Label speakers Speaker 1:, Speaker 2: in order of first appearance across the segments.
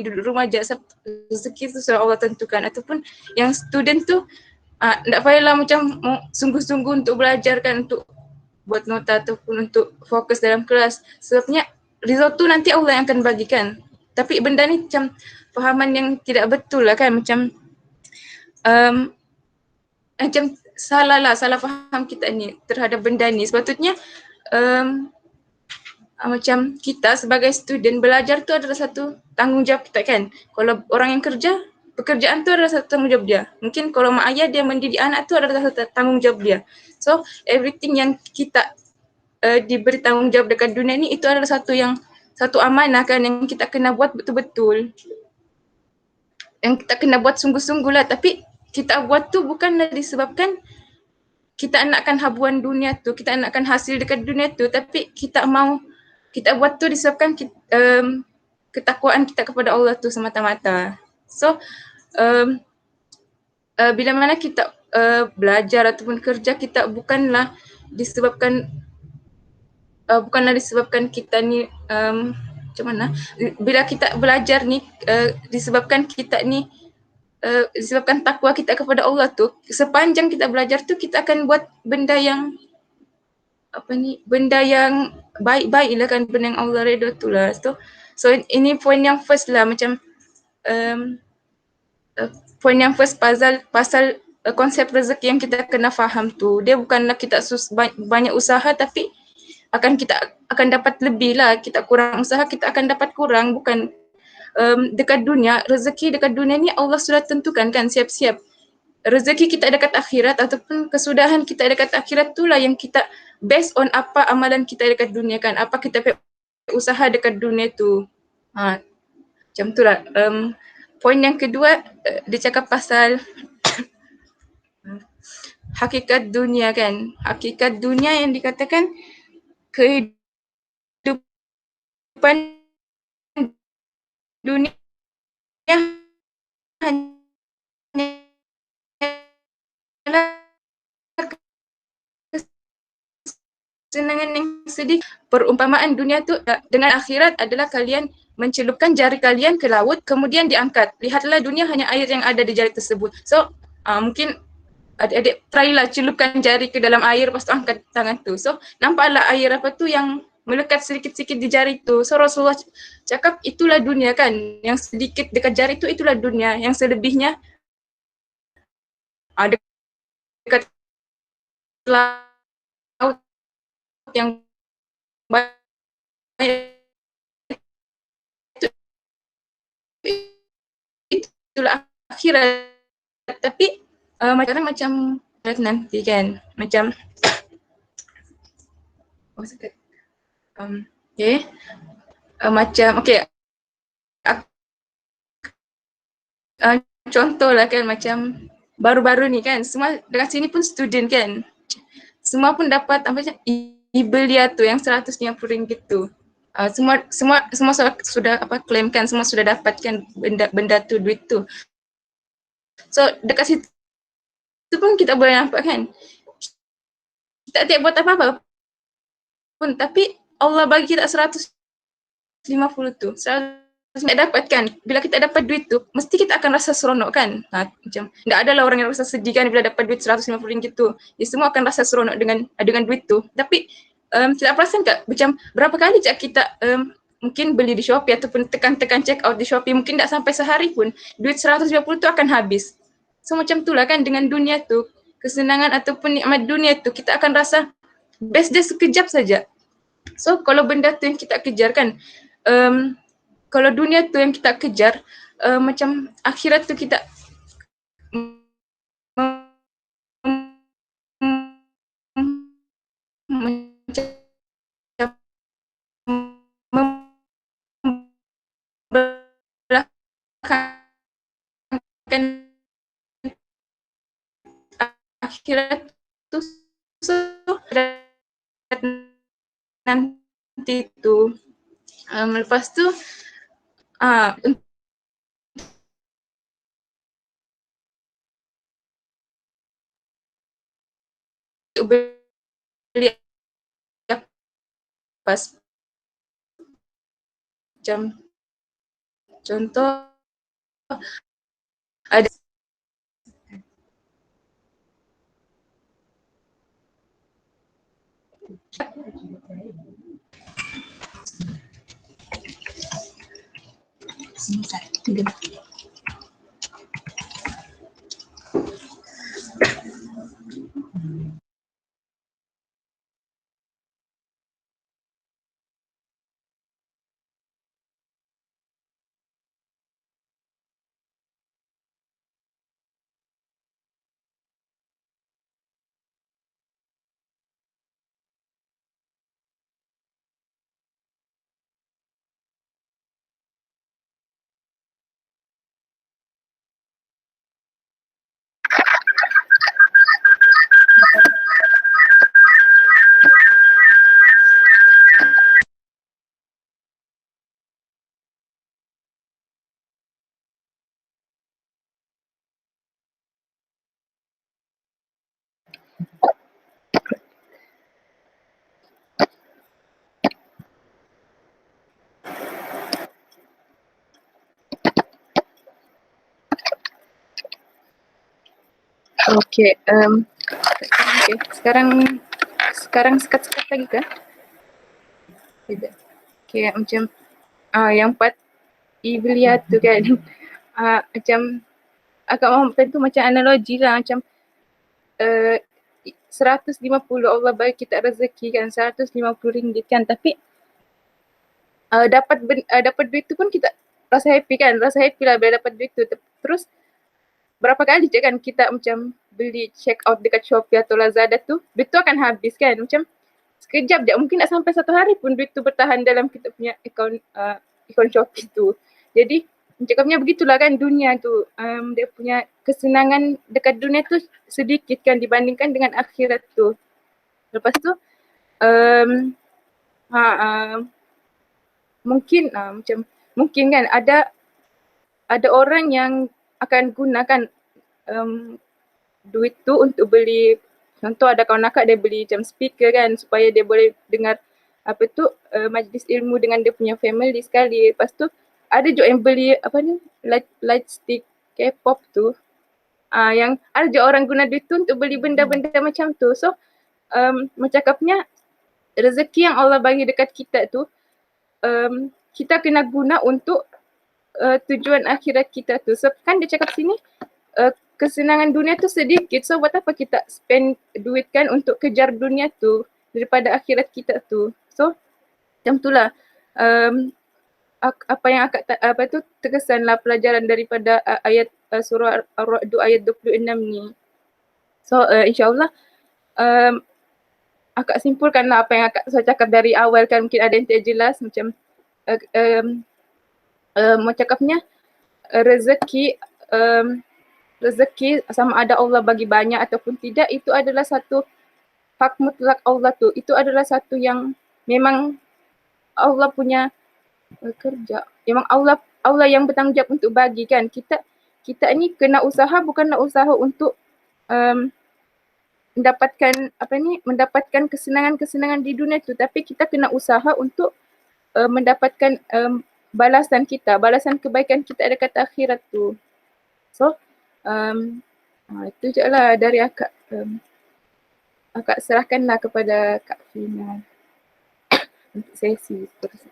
Speaker 1: duduk rumah je, rezeki tu sudah Allah tentukan. Ataupun yang student tu tak payahlah macam sungguh-sungguh untuk belajar kan, untuk buat nota ataupun untuk fokus dalam kelas. Sebabnya result tu nanti Allah yang akan bagikan. Tapi benda ni macam fahaman yang tidak betul lah kan, macam salah faham kita ni terhadap benda ni. Sepatutnya macam kita sebagai student belajar tu adalah satu tanggungjawab kita kan. Kalau orang yang kerja, pekerjaan tu adalah satu tanggungjawab dia. Mungkin kalau mak ayah dia mendidik anak tu adalah satu tanggungjawab dia. So everything yang kita diberi tanggungjawab dekat dunia ni, itu adalah satu amanah kan, yang kita kena buat betul-betul. Yang kita kena buat sungguh-sungguh lah. Tapi kita buat tu bukanlah disebabkan kita nakkan habuan dunia tu, kita nakkan hasil dekat dunia tu, tapi kita buat tu disebabkan ketakwaan kita kepada Allah tu semata-mata. So bila mana kita belajar ataupun kerja, kita bukanlah disebabkan kita ni macam mana, bila kita belajar ni disebabkan kita ni disebabkan takwa kita kepada Allah tu, sepanjang kita belajar tu kita akan buat benda yang benda yang baik-baik lah kan, benda yang Allah redha tu lah. So ini poin yang first lah, macam poin yang first pasal konsep rezeki yang kita kena faham tu. Dia bukanlah kita banyak usaha tapi kita akan dapat lebih lah. Kita kurang usaha, kita akan dapat kurang. Bukan dekat dunia, rezeki dekat dunia ni Allah sudah tentukan kan, siap-siap. Rezeki kita dekat akhirat ataupun kesudahan kita dekat akhirat tu lah yang kita based on apa amalan kita dekat dunia kan, apa kita usaha dekat dunia tu. Macam tu lah. Poin yang kedua, dia cakap pasal hakikat dunia kan. Hakikat dunia yang dikatakan kehidupan dunia hanyalah kesenangan yang sedih. Perumpamaan dunia tu dengan akhirat adalah kalian mencelupkan jari kalian ke laut kemudian diangkat. Lihatlah dunia hanya air yang ada di jari tersebut. So mungkin adik-adik try lah celupkan jari ke dalam air, lepas tu angkat tangan tu. So nampaklah air apa tu yang melekat sedikit-sedikit di jari tu. So Rasulullah cakap itulah dunia kan, yang sedikit dekat jari tu itulah dunia, yang selebihnya dekat laut yang banyak, itulah akhirat. Tapi macam nanti kan, macam macam contoh lah kan, macam baru-baru ni kan, semua dekat sini pun student kan, semua pun dapat e-belia tu yang RM150 tu. Semua sudah claim kan, semua sudah dapatkan benda tu, duit tu. So dekat situ pun kita boleh nampak kan, kita tak buat apa-apa pun, tapi Allah bagi kita 150 tu. Tak dapat kan, bila kita dapat duit tu mesti kita akan rasa seronok kan. Macam tak adalah orang yang rasa sedih kan bila dapat duit RM150 tu. Dia semua akan rasa seronok dengan duit tu. Tapi tidak perasan tak macam berapa kali kita mungkin beli di Shopee ataupun tekan check out di Shopee, mungkin tak sampai sehari pun duit 150 tu akan habis. So macam itulah kan dengan dunia tu, kesenangan ataupun nikmat dunia tu kita akan rasa best dia sekejap saja. So kalau benda tu yang kita kejar kan, kalau dunia tu yang kita kejar, macam akhirat tu kita membelakangkan akhirat tu, so nanti tu lepas tu untuk beli pas macam Contoh ada okay, okay. Sekarang sekat-sekat lagi kan? Tidak. Okay, macam yang part Iblia tu kan, macam Kak Muhammad tu macam analogi lah, macam 150 Allah bagi kita rezeki kan, 150 ringgit kan, tapi dapat duit tu pun kita rasa happy kan, rasa happy lah bila dapat duit tu. Terus berapa kali je kan kita macam beli check out dekat Shopee atau Lazada tu, duit tu akan habis kan, macam sekejap je, mungkin tak sampai 1 hari pun duit tu bertahan dalam kita punya akaun Shopee tu. Jadi cakapnya begitulah kan dunia tu, dia punya kesenangan dekat dunia tu sedikit kan dibandingkan dengan akhirat tu. Lepas tu mungkin kan ada orang yang akan gunakan duit tu untuk beli, contoh ada kawan akak dia beli macam speaker kan supaya dia boleh dengar majlis ilmu dengan dia punya family sekali. Lepas tu ada juga yang beli light stick K-pop tu, yang ada juga orang guna duit tu untuk beli benda-benda macam tu. So macakapnya rezeki yang Allah bagi dekat kita tu, kita kena guna untuk tujuan akhirat kita tu. So kan dia cakap sini kesenangan dunia tu sedikit, so buat apa kita spend duit kan untuk kejar dunia tu daripada akhirat kita tu. So macam tu lah apa yang akak terkesan lah pelajaran daripada ayat surah Ar-Ra'd ayat 26 ni. So insyaAllah akak simpulkanlah apa yang akak cakap dari awal kan, mungkin ada yang tidak jelas, macam cakapnya rezeki sama ada Allah bagi banyak ataupun tidak, itu adalah satu hak mutlak Allah tu. Itu adalah satu yang memang Allah punya kerja. Memang Allah yang bertanggungjawab untuk bagi kan. Kita ni kena usaha, bukanlah usaha untuk mendapatkan kesenangan-kesenangan di dunia tu, tapi kita kena usaha untuk mendapatkan balasan kebaikan kita dekat akhirat tu. So itu je lah dari akak. Akak serahkanlah kepada Kak Fina untuk sesi seterusnya.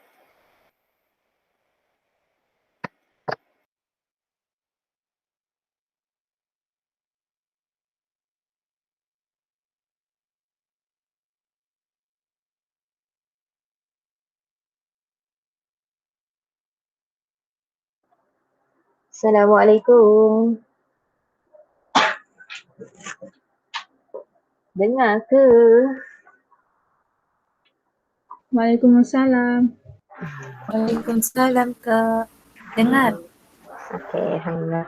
Speaker 2: Assalamualaikum. Dengar ke?
Speaker 3: Waalaikumsalam.
Speaker 4: Waalaikumsalam Kak. Dengar.
Speaker 2: Okey, alhamdulillah.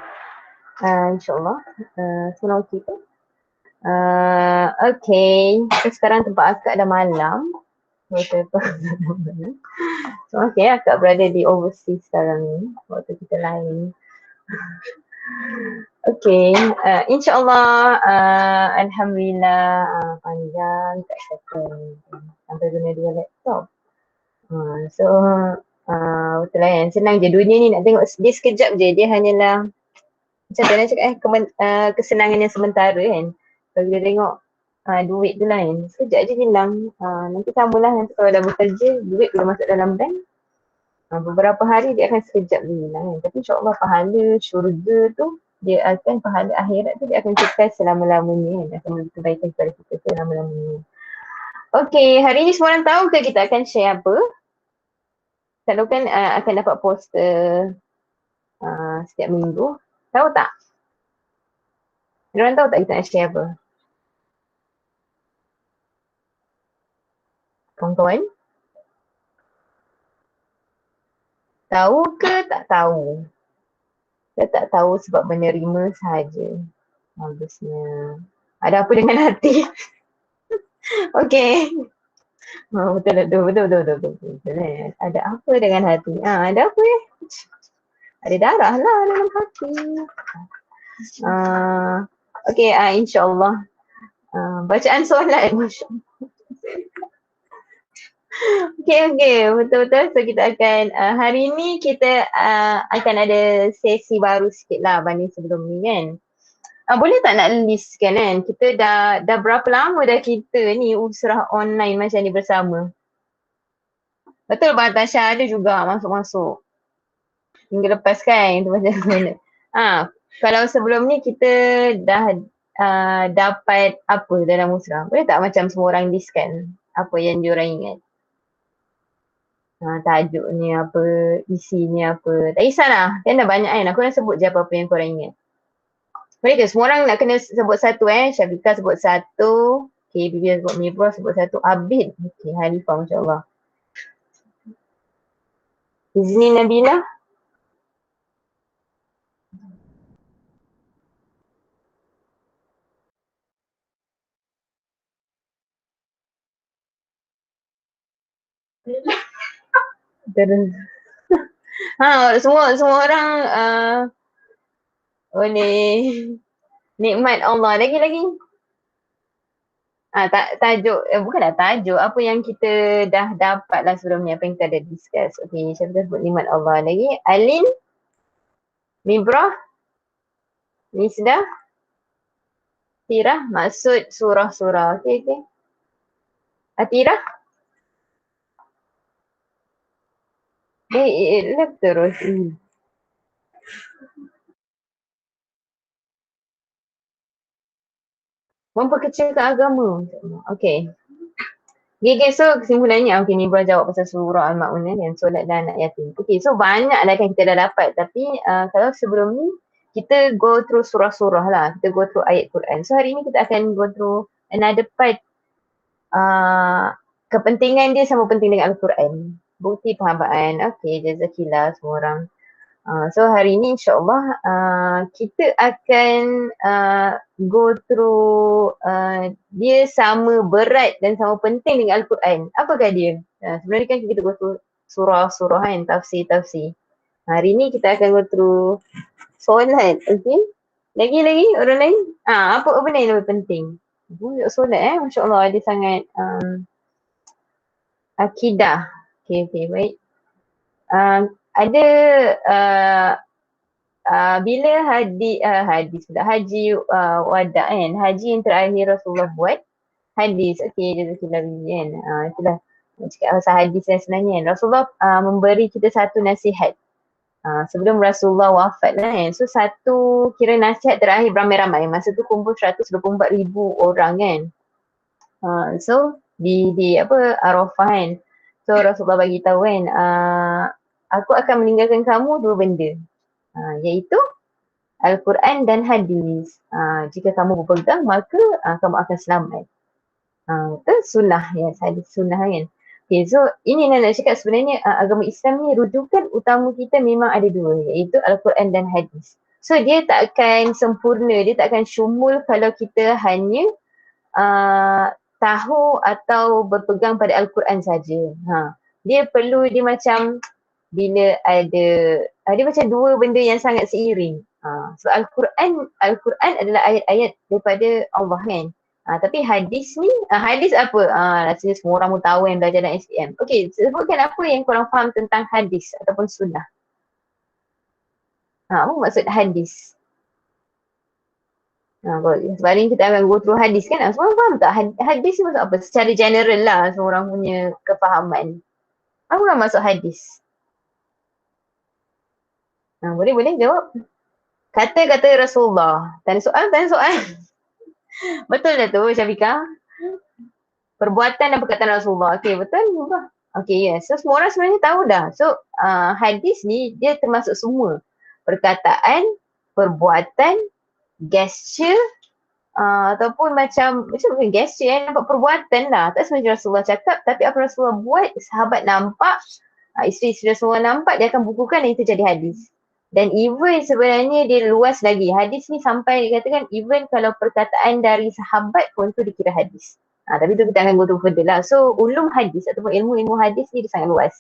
Speaker 2: InsyaAllah semua okey ke? Okey, so sekarang tempat akak dah malam. So okey, akak berada di overseas sekarang ni, waktu kita lain. Okey, insyaAllah alhamdulillah panjang tak sampai guna dua laptop. So Betul lah kan. Senang je dunia ni nak tengok dia sekejap je. Dia hanyalah macam tu nak cakap kesenangan yang sementara kan. Kalau kita tengok duit tu lah kan. Sekejap je hilang. Nanti samalah nanti kalau dah bekerja, duit boleh masuk dalam bank. Beberapa hari dia akan sekejap je hilang kan. Tapi insyaAllah pahala syurga tu, dia akan pahala akhirat tu dia akan kekal selama-lamanya kan. Akan memberi kebaikan kepada kita selama-lamanya. Okay, hari ni semua orang tahu ke kita akan share apa? Kalau kan akan dapat poster setiap minggu. Tahu tak? Diorang tahu tak kita nak share apa? Kawan-kawan? Tahu ke tak tahu? Saya tak tahu sebab menerima sahaja. Bagusnya. Ada apa dengan hati? Okay. Betul. Ada apa dengan hati? Ada apa ya? Ada darah lah dalam hati. Okay, insyaAllah. Bacaan solat. Okay, betul-betul. So kita akan, hari ni kita akan ada sesi baru sikit lah banding sebelum ni kan. Boleh tak nak list kan? Kita dah berapa lama dah kita ni usrah online macam ni bersama. Betul Abang Tasha ada juga masuk-masuk. Minggu lepas kan, tu macam mana. Kalau sebelum ni kita dah dapat apa dalam musrah. Boleh tak macam semua orang list kan apa yang diorang ingat. Tajuknya apa, isinya apa. Tak kisahlah, kan dah banyak kan. Aku nak sebut je apa-apa yang korang ingat. Boleh ke? Semua orang nak kena sebut satu Syafiqah sebut satu. Okay, Bibi sebut Mibrah sebut satu. Abid. Okay, Hanifah Masya Allah. Izni Nabila. Terus. Semua orang boleh nikmat Allah. Lagi-lagi. Tajuk, bukanlah tajuk. Apa yang kita dah dapat lah sebelum ni. Apa yang kita dah discuss. Okay, Syafiqah sebut nikmat Allah lagi. Alin. Mibrah. Misdah. Atirah. Maksud surah-surah. Okay. Atirah. Left terus. Memperkecilkan agama. Okay. Okay, so kesimpulannya, okay, ni jawab pasal surah Al-Ma'un dan solat dan anak yatim. Okay, so banyak lah kan kita dah dapat. Tapi kalau sebelum ni, kita go through surah-surah lah. Kita go through ayat Quran. So hari ni kita akan go through another part. Kepentingan dia sama penting dengan Al-Quran. Bukti perhambaan. Okay, jazakillah semua orang. So hari ni insyaAllah kita akan go through dia sama berat dan sama penting dengan Al-Quran. Apakah dia? Sebenarnya kan kita go through surah-surah kan, tafsir-tafsir. Hari ni kita akan go through solat, okay? Lagi orang lain? Apa benda yang lebih penting? Solat Masya Allah dia sangat akidah. Okay, baik. Ada bila hadis haji wada kan, haji yang terakhir Rasulullah buat hadis. Okay, jazakillah kan. Itulah cakap pasal hadis yang sebenarnya kan. Rasulullah memberi kita satu nasihat sebelum Rasulullah wafat lah kan. So satu kira nasihat terakhir beramai-ramai. Masa tu kumpul 124,000 orang kan. So di Arafah kan. So Rasulullah bagi tahu kan, aku akan meninggalkan kamu dua benda, iaitu Al-Quran dan hadis. Jika kamu berpegang maka kamu akan selamat. Itu sunnah ya, hadis sunnah kan. Okay, so ini nak cakap sebenarnya agama Islam ni rujukan utama kita memang ada dua, iaitu Al-Quran dan hadis. So dia tak akan sempurna, dia tak akan syumul kalau kita hanya tahu atau berpegang pada Al-Quran saja. Dia perlu, dia macam bila ada, dia macam dua benda yang sangat seiring. So Al-Quran adalah ayat-ayat daripada Allah kan. Tapi hadis ni, hadis apa? Rasanya semua orang pun tahu yang belajar dalam SPM. Okey, sebutkan apa yang korang faham tentang hadis ataupun sunnah. Apa maksud hadis? Sebab ni kita akan go through hadis kan? Semua orang faham tak? Hadis ni maksud apa? Secara general lah semua orang punya kefahaman. Apa lah maksud hadis? Boleh jawab. Kata-kata Rasulullah. Tanya soal. Betul dah tu Syafiqah? Perbuatan dan perkataan Rasulullah. Okey, betul? Okey, yes. So semua orang sebenarnya tahu dah. So hadis ni dia termasuk semua. Perkataan, perbuatan, gesture, ataupun macam bukan gesture nampak perbuatan lah. Tak sebenarnya Rasulullah cakap, tapi apa Rasulullah buat, sahabat nampak, isteri Rasulullah nampak, dia akan bukukan dan itu jadi hadis. Dan even sebenarnya dia luas lagi. Hadis ni sampai dikatakan even kalau perkataan dari sahabat pun tu dikira hadis. Tapi tu kita akan go to further lah. So ulum hadis ataupun ilmu-ilmu hadis ni dia sangat luas.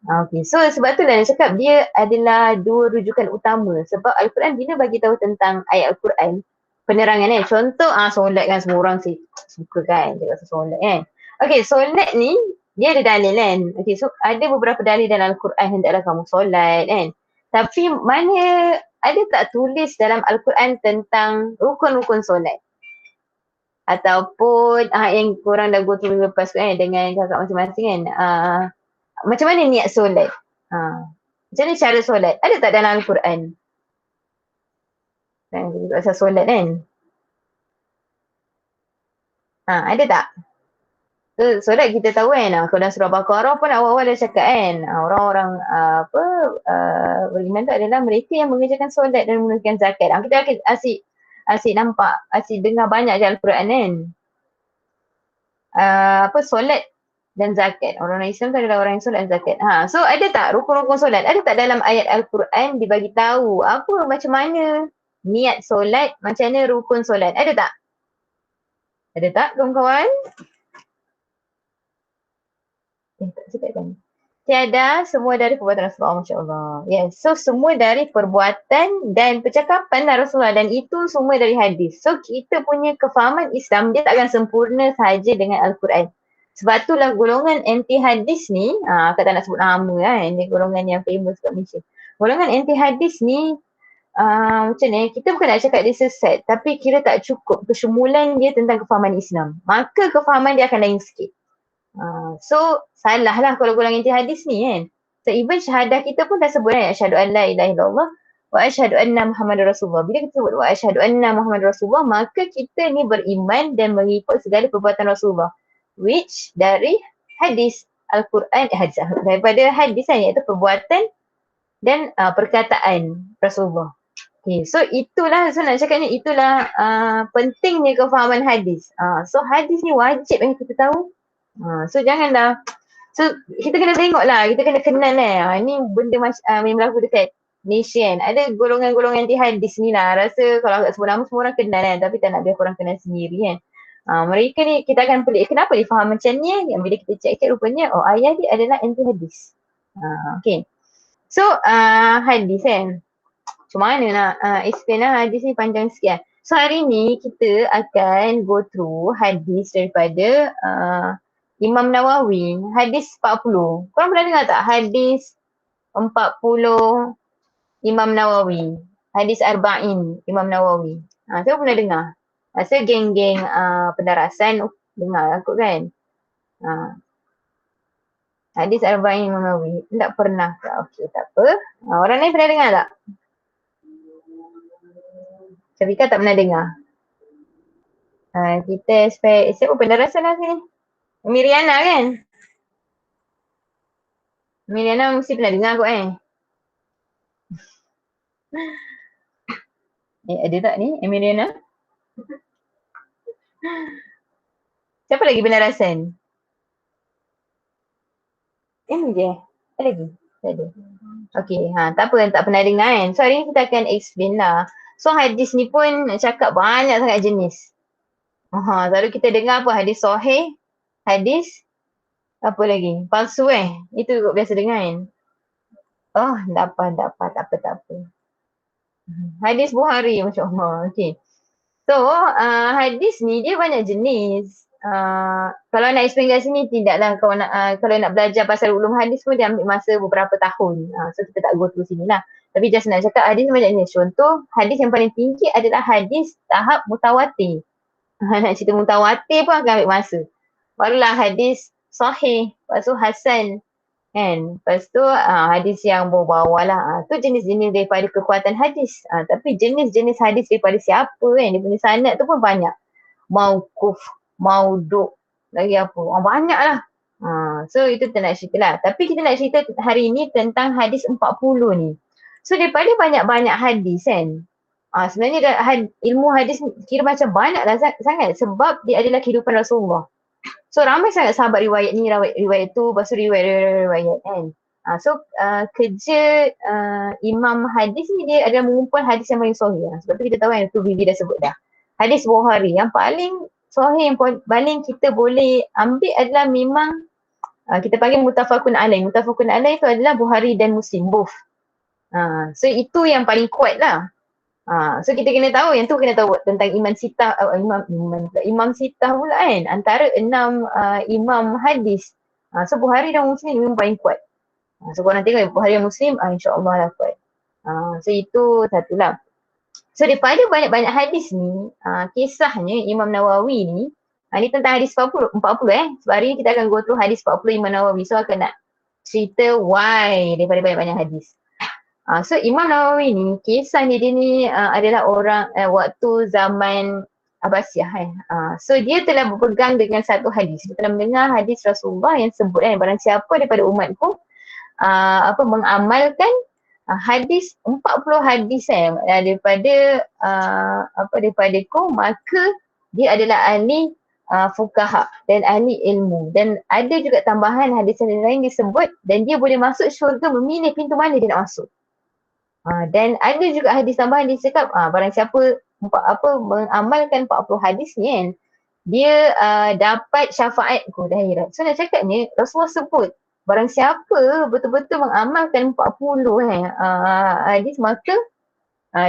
Speaker 2: Okay. So sebab tu lah dia cakap dia adalah dua rujukan utama. Sebab Al-Quran bila bagi tahu tentang ayat Al-Quran, penerangan contoh solat kan, semua orang suka kan cakap solat kan. Okay, solat ni dia ada dalil kan. Okay, so ada beberapa dalil dalam Al-Quran hendaklah kamu solat kan. Tapi mana ada tak tulis dalam Al-Quran tentang rukun-rukun solat? Ataupun yang korang dah go through lepas kan dengan kakak masing-masing kan. Macam mana niat solat? Macam mana cara solat? Ada tak dalam Al-Quran? Kita pasal solat kan? Ada tak? Solat kita tahu kan, kalau dalam surah Baqarah pun awal-awal dah cakap kan, orang-orang beriman tu adalah mereka yang mengerjakan solat dan menunaikan zakat. Kita akan asyik nampak, asyik dengar banyak je Al-Quran kan. Solat dan zakat. Orang Islam tu adalah orang yang solat dan zakat. So ada tak rukun-rukun solat? Ada tak dalam ayat Al-Quran dibagi tahu apa macam mana niat solat, macam mana rukun solat? Ada tak? Ada tak kawan-kawan? Tak cakap kan? Tiada, semua dari perbuatan Rasulullah, Masya Allah. Yes, so semua dari perbuatan dan percakapan Rasulullah dan itu semua dari hadis. So kita punya kefahaman Islam dia tak akan sempurna sahaja dengan Al-Quran. Sebab itulah golongan anti hadis ni, aku tak nak sebut nama kan, dia golongan yang famous kat Malaysia. Golongan anti hadis ni, macam ni, kita bukan nak cakap dia sesat, tapi kira tak cukup kesyumulan dia tentang kefahaman Islam. Maka kefahaman dia akan lain sikit. So salah lah kalau golongan anti hadis ni kan. So even syahadah kita pun dah sebut kan, asyhadu an la ilaha illallah wa asyhadu anna Muhammadar Rasulullah. Bila kita sebut wa asyhadu anna Muhammadar Rasulullah, maka kita ni beriman dan mengikut segala perbuatan Rasulullah, which dari hadis Al-Quran, daripada hadis kan, iaitu perbuatan dan perkataan Rasulullah. Okay, so itulah, so nak cakapnya itulah pentingnya kefahaman hadis. So hadis ni wajib yang kita tahu. So janganlah, so kita kena tengok lah, kita kena kenal ni benda yang berlaku dekat Malaysia kan. Ada golongan-golongan anti hadis ni lah, rasa kalau agak sebut nama semua orang kenal kan, tapi tak nak biar korang kenal sendiri kan. Mereka ni kita akan pelik, kenapa dia faham macam ni yang bila kita cek rupanya ayah dia adalah anti hadis. Okay, so hadis kan, macam mana nak explain lah hadis ni, panjang sikit kan. So hari ni kita akan go through hadis daripada Imam Nawawi, hadis 40. Korang pernah dengar tak hadis 40 Imam Nawawi? Hadis Arba'in Imam Nawawi. Saya pernah dengar. Rasa geng-geng pendarasan dengar aku kan. Hadis Arba'in Imam Nawawi. Tak pernah tak? Okey, tak apa. Orang lain pernah dengar tak? Syafiqah tak pernah dengar. Kita siapa pendarasan lah sini? Miriana kan? Miriana mesti pernah dengar kot ada tak ni Miriana? Siapa lagi pendarasan? Ini je. Ada lagi? Tak ada. Okay, tak apa, tak pernah dengar kan. So hari ni kita akan explain lah. So hadis ni pun nak cakap banyak sangat jenis. Selalu kita dengar apa? Hadis sahih, hadis apa lagi? Palsu itu kot biasa dengar kan. Tak apa. Hadis Bukhari, Masya Allah. Okay. So hadis ni dia banyak jenis. Kalau nak explain kat sini tidaklah kalau nak belajar pasal ulum hadis pun dia ambil masa beberapa tahun. So kita tak go through sini lah. Tapi just nak cakap hadis banyak jenis. Contoh hadis yang paling tinggi adalah hadis tahap mutawatir. Nak cerita mutawatir pun akan ambil masa. Barulah hadis sahih, lepas tu hasan kan. Lepas tu hadis yang bawah-bawah lah. Tu jenis-jenis daripada kekuatan hadis. Tapi jenis-jenis hadis daripada siapa kan, dia punya sanad tu pun banyak. Mauquf, mauduk, lagi apa. Banyak lah. So itu kita nak cerita lah. Tapi kita nak cerita hari ni tentang hadis 40 ni. So daripada banyak-banyak hadis kan, sebenarnya ilmu hadis kira macam banyak lah sangat sebab dia adalah kehidupan Rasulullah. So ramai sangat sahabat riwayat ni, riwayat tu, lepas tu riwayat kan. So kerja imam hadis ni dia adalah mengumpul hadis yang paling sahih. Sebab tu kita tahu yang tu Vivi dah sebut dah. Hadis Bukhari yang paling sahih, yang paling kita boleh ambil adalah memang kita panggil mutafakun alaih. Mutafakun alaih tu adalah Bukhari dan Muslim both. So itu yang paling kuat lah. So kita kena tahu, yang tu kena tahu tentang imam sitah, imam sitah pula kan, antara 6 imam hadis. So Bukhari dan Muslim memang paling kuat. So korang tengok Bukhari dan Muslim, insyaAllah lah kuat. So itu satulah. So daripada banyak-banyak hadis ni, kisahnya Imam Nawawi ni, ni tentang hadis 40 sebab hari ni kita akan go through hadis 40 Imam Nawawi. So akan nak cerita why daripada banyak-banyak hadis. So Imam Nawawi ni, kisah dia ni adalah orang waktu zaman Abbasiyah so dia telah berpegang dengan satu hadis. Dia telah mendengar hadis Rasulullah yang sebut barang siapa daripada umatku mengamalkan hadis 40 hadis daripada daripadaku, maka dia adalah ahli fuqaha dan ahli ilmu. Dan ada juga tambahan hadis yang lain disebut dan dia boleh masuk syurga memilih pintu mana dia nak masuk. Dan ada juga hadis tambahan dia cakap barang siapa mengamalkan 40 hadis ni kan, dia dapat syafaatku di akhirat. So nak cakapnya Rasulullah sebut barang siapa betul-betul mengamalkan 40 hadis, maka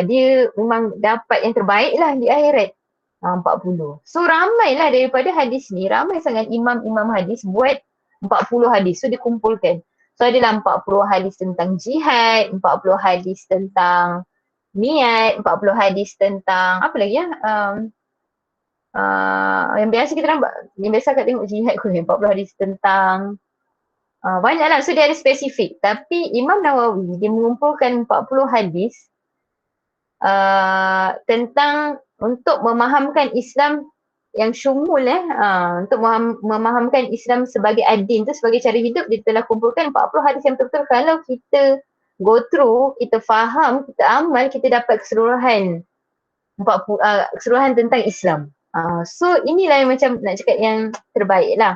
Speaker 2: dia memang dapat yang terbaik lah di akhirat. 40. So ramailah daripada hadis ni, ramai sangat imam-imam hadis buat 40 hadis. So dikumpulkan. So adalah 40 hadis tentang jihad, 40 hadis tentang niat, 40 hadis tentang apa lagi yang biasa kita nampak, yang biasa kat tengok jihad kot, 40 hadis tentang banyaklah. So dia ada spesifik. Tapi Imam Nawawi dia mengumpulkan 40 hadis tentang untuk memahamkan Islam yang syumul untuk memahamkan Islam sebagai adin tu, sebagai cara hidup. Dia telah kumpulkan 40 hadis yang betul-betul kalau kita go through, kita faham, kita amal, kita dapat keseluruhan keseluruhan tentang Islam. So inilah yang macam nak cakap yang terbaik lah.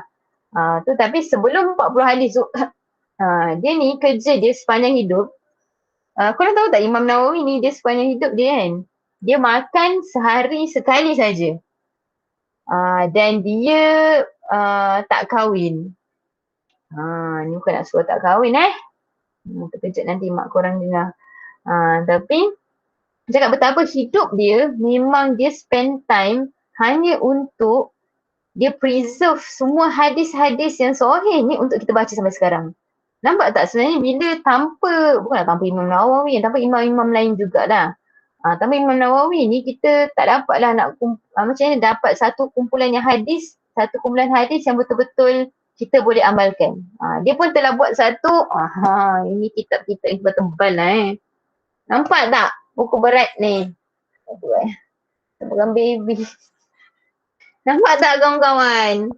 Speaker 2: Tapi sebelum 40 hadis tu dia ni kerja dia sepanjang hidup. Korang tahu tak Imam Nawawi ni, dia sepanjang hidup dia kan, dia makan sehari sekali saja. Dan dia tak kahwin. Ni bukan nak suruh tak kahwin terkejut nanti mak korang dengar. Tapi cakap betapa hidup dia memang dia spend time hanya untuk dia preserve semua hadis-hadis yang sahih ni untuk kita baca sampai sekarang. Nampak tak sebenarnya bila bukanlah tanpa Imam Nawawi, tanpa imam-imam lain jugalah. Tanpa Imam Nawawi ni kita tak dapatlah nak macam mana dapat satu kumpulan hadis yang betul-betul kita boleh amalkan. Dia pun telah buat satu, ini kitab-kitab yang tebal-tebal lah Nampak tak buku berat ni? Bukan baby. Nampak tak kawan-kawan?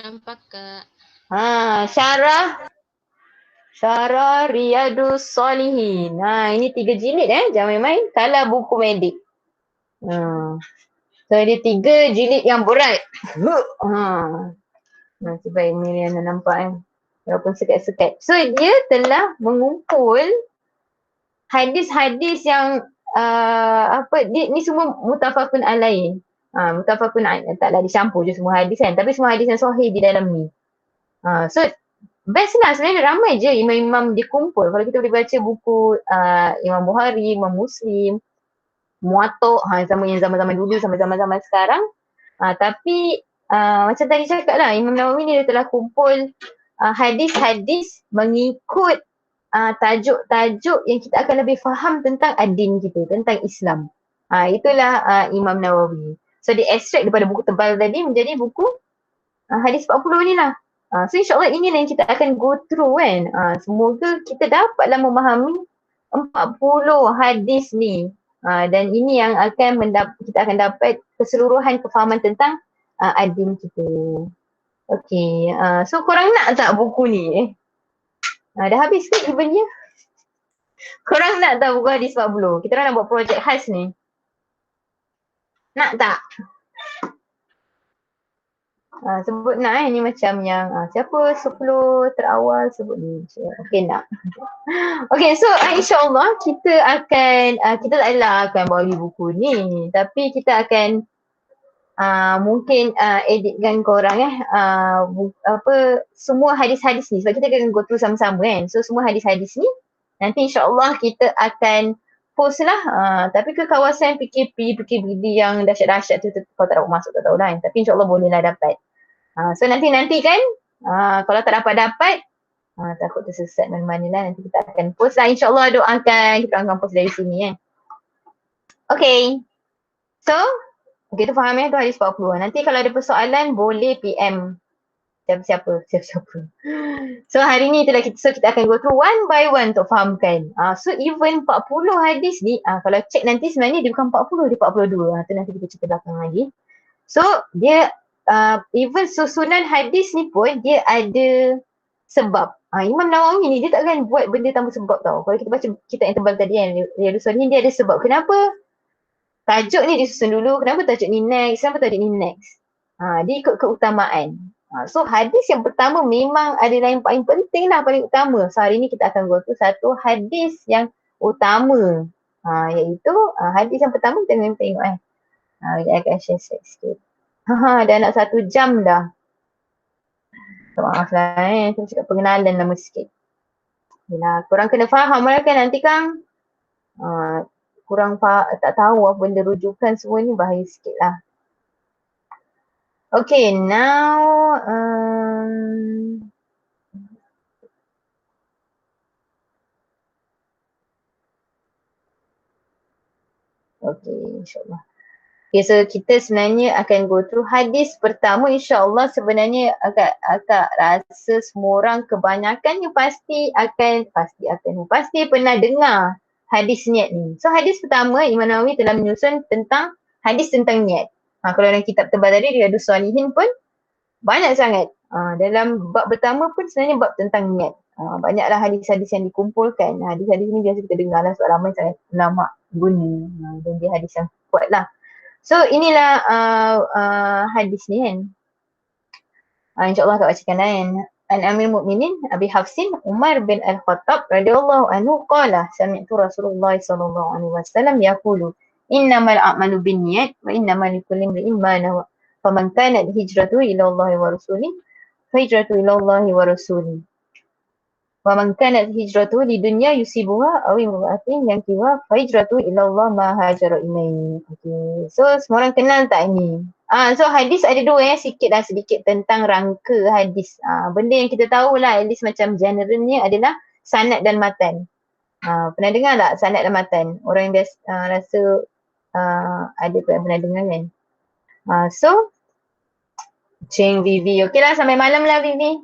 Speaker 3: Nampak Kak.
Speaker 2: Syarah Riyadus Salihin. Ini 3 jilid jangan main-main. Kalau buku medik. So dia 3 jilid yang berat. Cuba Miriana nampak walaupun sekat-sekat. So dia telah mengumpul hadis-hadis yang ni semua mutafakun alaih. Mutafakun taklah dicampur je semua hadis kan, tapi semua hadis yang sahih di dalam ni. So best lah sebenarnya, ramai je imam-imam dikumpul. Kalau kita boleh baca buku Imam Bukhari, Imam Muslim, muatok sama yang zaman-zaman dulu sama zaman-zaman sekarang. Tapi macam tadi cakap lah, Imam Nawawi ni dia telah kumpul hadis-hadis mengikut tajuk-tajuk yang kita akan lebih faham tentang ad-din kita, tentang Islam. Itulah Imam Nawawi. So dia extract daripada buku tebal tadi menjadi buku hadis 40 ni lah. So insyaAllah inilah yang kita akan go through kan. Semoga kita dapatlah memahami 40 hadis ni. Dan ini yang kita akan dapat keseluruhan kefahaman tentang ad-din kita. Okay, so korang nak tak buku ni? Dah habis ke eventnya? Korang nak tak buku hadis 40? Kita orang nak buat projek khas ni. Nak tak? Sebut nak ni macam yang siapa 10 terawal sebut ni. Okay nak. Okay, so insyaAllah kita akan kita tak adalah akan bawa buku ni, tapi kita akan mungkin editkan korang semua hadis-hadis ni sebab kita akan go through sama-sama kan. So semua hadis-hadis ni nanti insyaAllah kita akan post lah, tapi ke kawasan PKP yang dahsyat-dahsyat tu kalau tak dapat masuk tak tahu lah kan. Tapi insyaAllah boleh lah dapat. So nanti kan kalau tak dapat takut tersesat mana-mana lah, nanti kita akan post lah insyaAllah. Doakan kita akan post dari sini kan. Okay, so okay, tu faham tu hadis 40. Nanti kalau ada persoalan boleh PM siapa-siapa. So hari ni itulah kita akan go through one by one untuk fahamkan. So even 40 hadis ni kalau check nanti sebenarnya dia bukan 40, dia 42. Tu nanti kita cerita belakang lagi. So dia even susunan hadis ni pun dia ada sebab. Imam Nawawi ni dia takkan buat benda tanpa sebab tau. Kalau kita baca kitab yang tebal tadi kan, Riyadhus Shalihin, dia ada sebab. Kenapa tajuk ni disusun dulu, kenapa tajuk ni next, kenapa tajuk ni next. Dia ikut keutamaan. So hadis yang pertama memang adalah yang paling penting lah, paling utama. So hari ni kita akan go through satu hadis yang utama. Iaitu hadis yang pertama kita memang tengok saya akan share sikit. Dah nak 1 jam dah. Maaf lah saya cakap pengenalan nama sikit. Yalah, korang kena faham lah kan, nanti kan kurang tak tahu apa benda rujukan semua ni bahaya sikit lah. Okay, now okay, insyaAllah. Okay, so kita sebenarnya akan go through hadis pertama insyaAllah. Sebenarnya agak rasa semua orang kebanyakannya pasti pernah dengar hadis niat ni. So hadis pertama Imam Nawawi telah menyusun tentang hadis tentang niat. Kalau dalam kitab tebal tadi Riyadhus Shalihin pun banyak sangat. Dalam bab pertama pun sebenarnya bab tentang niat. Banyaklah hadis-hadis yang dikumpulkan. Hadis-hadis ni biasa kita dengar lah sebab ramai sangat ulama guna. Dan dia hadis yang kuat lah. So inilah hadis ni kan. InsyaAllah tak bacakan kan. An Amir Mu'minin Abi Hafsin Umar bin Al-Khattab radhiyallahu anhu qala sami'tu Rasulullah sallallahu alaihi wasallam yaqulu innamal a'malu binniyat wa innamal likulli imrin ma nawa. Faman kanat hijratuhu ila Allah wa rasulih fa hijratuhu ila Allah wa rasulih. Wa man kanat hijratuhu lidunya yusibuha aw imra'atin yankihuha fa hijratuhu ila Allah ma hajara ilaihi. Okay. So semua orang kenal tak ni? So hadis ada dua sedikit tentang rangka hadis. Benda yang kita tahu lah at least macam generalnya adalah sanad dan matan. Pernah dengar tak sanad dan matan? Orang yang biasa rasa ada pernah dengar kan? So Cing Vivi. Okay lah sampai malam lah Vivi.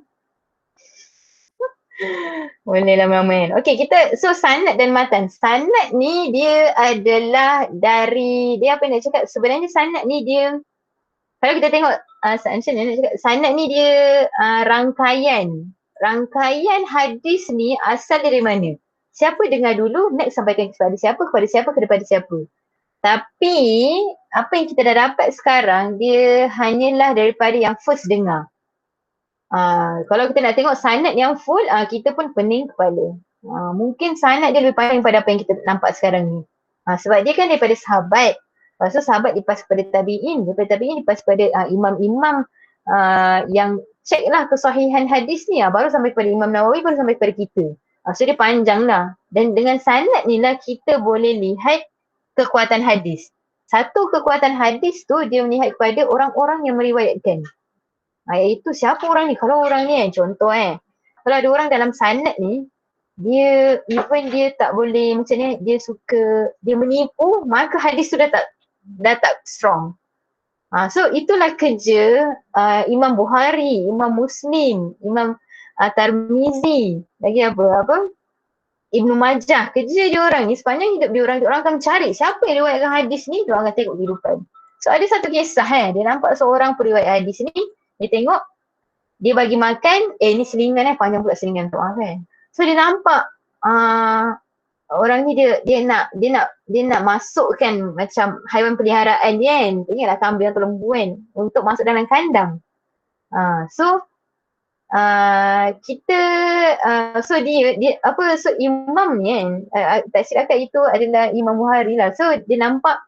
Speaker 2: Boleh lah main. Okay so sanad dan matan. Sanad ni dia adalah dari, dia apa nak cakap, sebenarnya sanad ni dia, kalau kita tengok sanad ni dia rangkaian hadis ni asal dari mana? Siapa dengar dulu, next sampaikan kepada siapa, kepada siapa. Tapi apa yang kita dah dapat sekarang dia hanyalah daripada yang first dengar. Kalau kita nak tengok sanad yang full, kita pun pening kepala. Mungkin sanad dia lebih panjang pada apa yang kita nampak sekarang ni. Sebab dia kan daripada sahabat. Lepas tu sahabat dipas kepada tabi'in. Daripada tabi'in dipas kepada imam-imam yang check lah kesahihan hadis ni. Baru sampai kepada Imam Nawawi, baru sampai kepada kita. So dia panjang lah. Dan dengan sanad ni lah kita boleh lihat kekuatan hadis. Satu kekuatan hadis tu dia melihat kepada orang-orang yang meriwayatkan. Iaitu siapa orang ni? Kalau orang ni contoh kalau ada orang dalam sanad ni, dia even dia tak boleh macam ni, dia menipu, maka hadis tu dah tak strong. So itulah kerja Imam Bukhari, Imam Muslim, Imam Tirmizi, lagi apa Ibnu Majah. Kerja dia orang ni sepanjang hidup dia orang akan cari siapa yang riwayatkan hadis ni, dia orang akan tengok kehidupan. So ada satu kisah dia nampak seorang periwayat hadis ni, dia tengok dia bagi makan, ni selingan panjang pula selingan tu kan. So dia nampak orang ni dia nak masukkan macam haiwan peliharaan dia kan. Ingatlah kambing atau lembu kan, untuk masuk dalam kandang. So imam ni kan, tak silap itu adalah Imam Bukhari lah. So dia nampak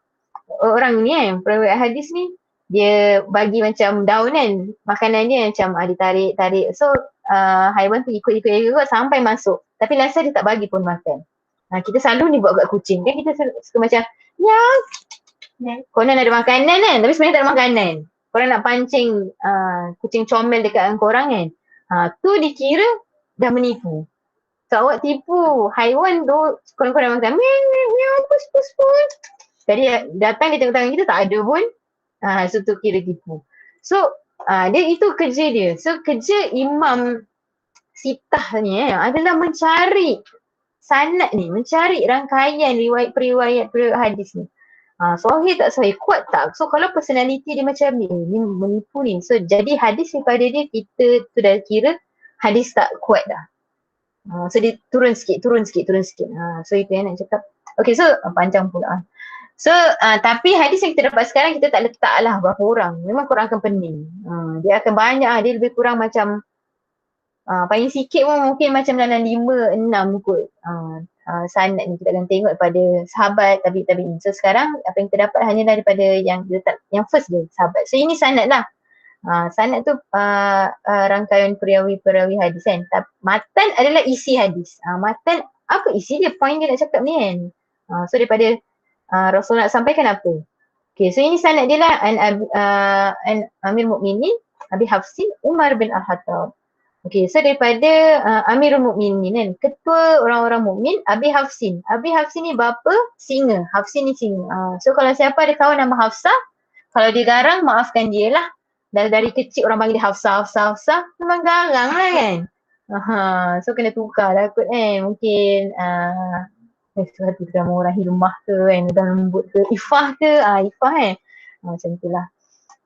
Speaker 2: orang ni kan, perawi hadis ni, dia bagi macam daun kan, makanan dia macam ditarik. So haiwan tu ikut sampai masuk. Tapi last dia tak bagi pun makan. Kita selalu ni buat kat kucing kan, kita suka macam korang ada makanan kan, tapi sebenarnya tak ada makanan. Korang nak pancing kucing comel dekat korang kan. Tu dikira dah menipu. So awak tipu haiwan tu, korang makan pus. Jadi datang dia tengok tangan kita tak ada pun. So tu kira tipu. So dia itu kerja dia. So kerja Imam Sitah ni adalah mencari sanad ni, mencari rangkaian riwayat hadis ni. Sahih tak sahih, kuat tak? So kalau personality dia macam ni menipu ni. So jadi hadis daripada dia, kita tu dah kira hadis tak kuat dah. So dia turun sikit. So itu yang nak cakap. Okay, so panjang pula. So tapi hadis yang kita dapat sekarang, kita tak letak lah berapa orang. Memang korang akan pening. Dia akan banyak, dia lebih kurang macam paling sikit pun mungkin macam dalam 5-6 kot. Sanad ni kita akan tengok daripada sahabat, tabi'in. So sekarang apa yang kita dapat hanyalah daripada yang first dia, sahabat. So ini sanad lah. Sanad tu rangkaian perawi hadis kan. Matan adalah isi hadis. Matan apa isi dia, point dia nak cakap ni kan. So daripada Rasulullah sampaikan apa. Okay, so ini sanad dia lah. An Amir Mukminin Abi Hafsin Umar bin Al-Khattab. Okay, so daripada Amirul Mukminin kan, ketua orang-orang mukmin, Abi Hafsin. Abi Hafsin ni bapa singa. Hafsin ni singa. So kalau siapa ada kawan nama Hafsah, kalau dia garang, maafkan dia lah. Dari kecil orang panggil dia Hafsah. Memang garang lah kan. So kena tukar lah kot mungkin satu nama orang Hilmah ke kan, dan lembut ke, Ifah ke, Ifah macam tu lah.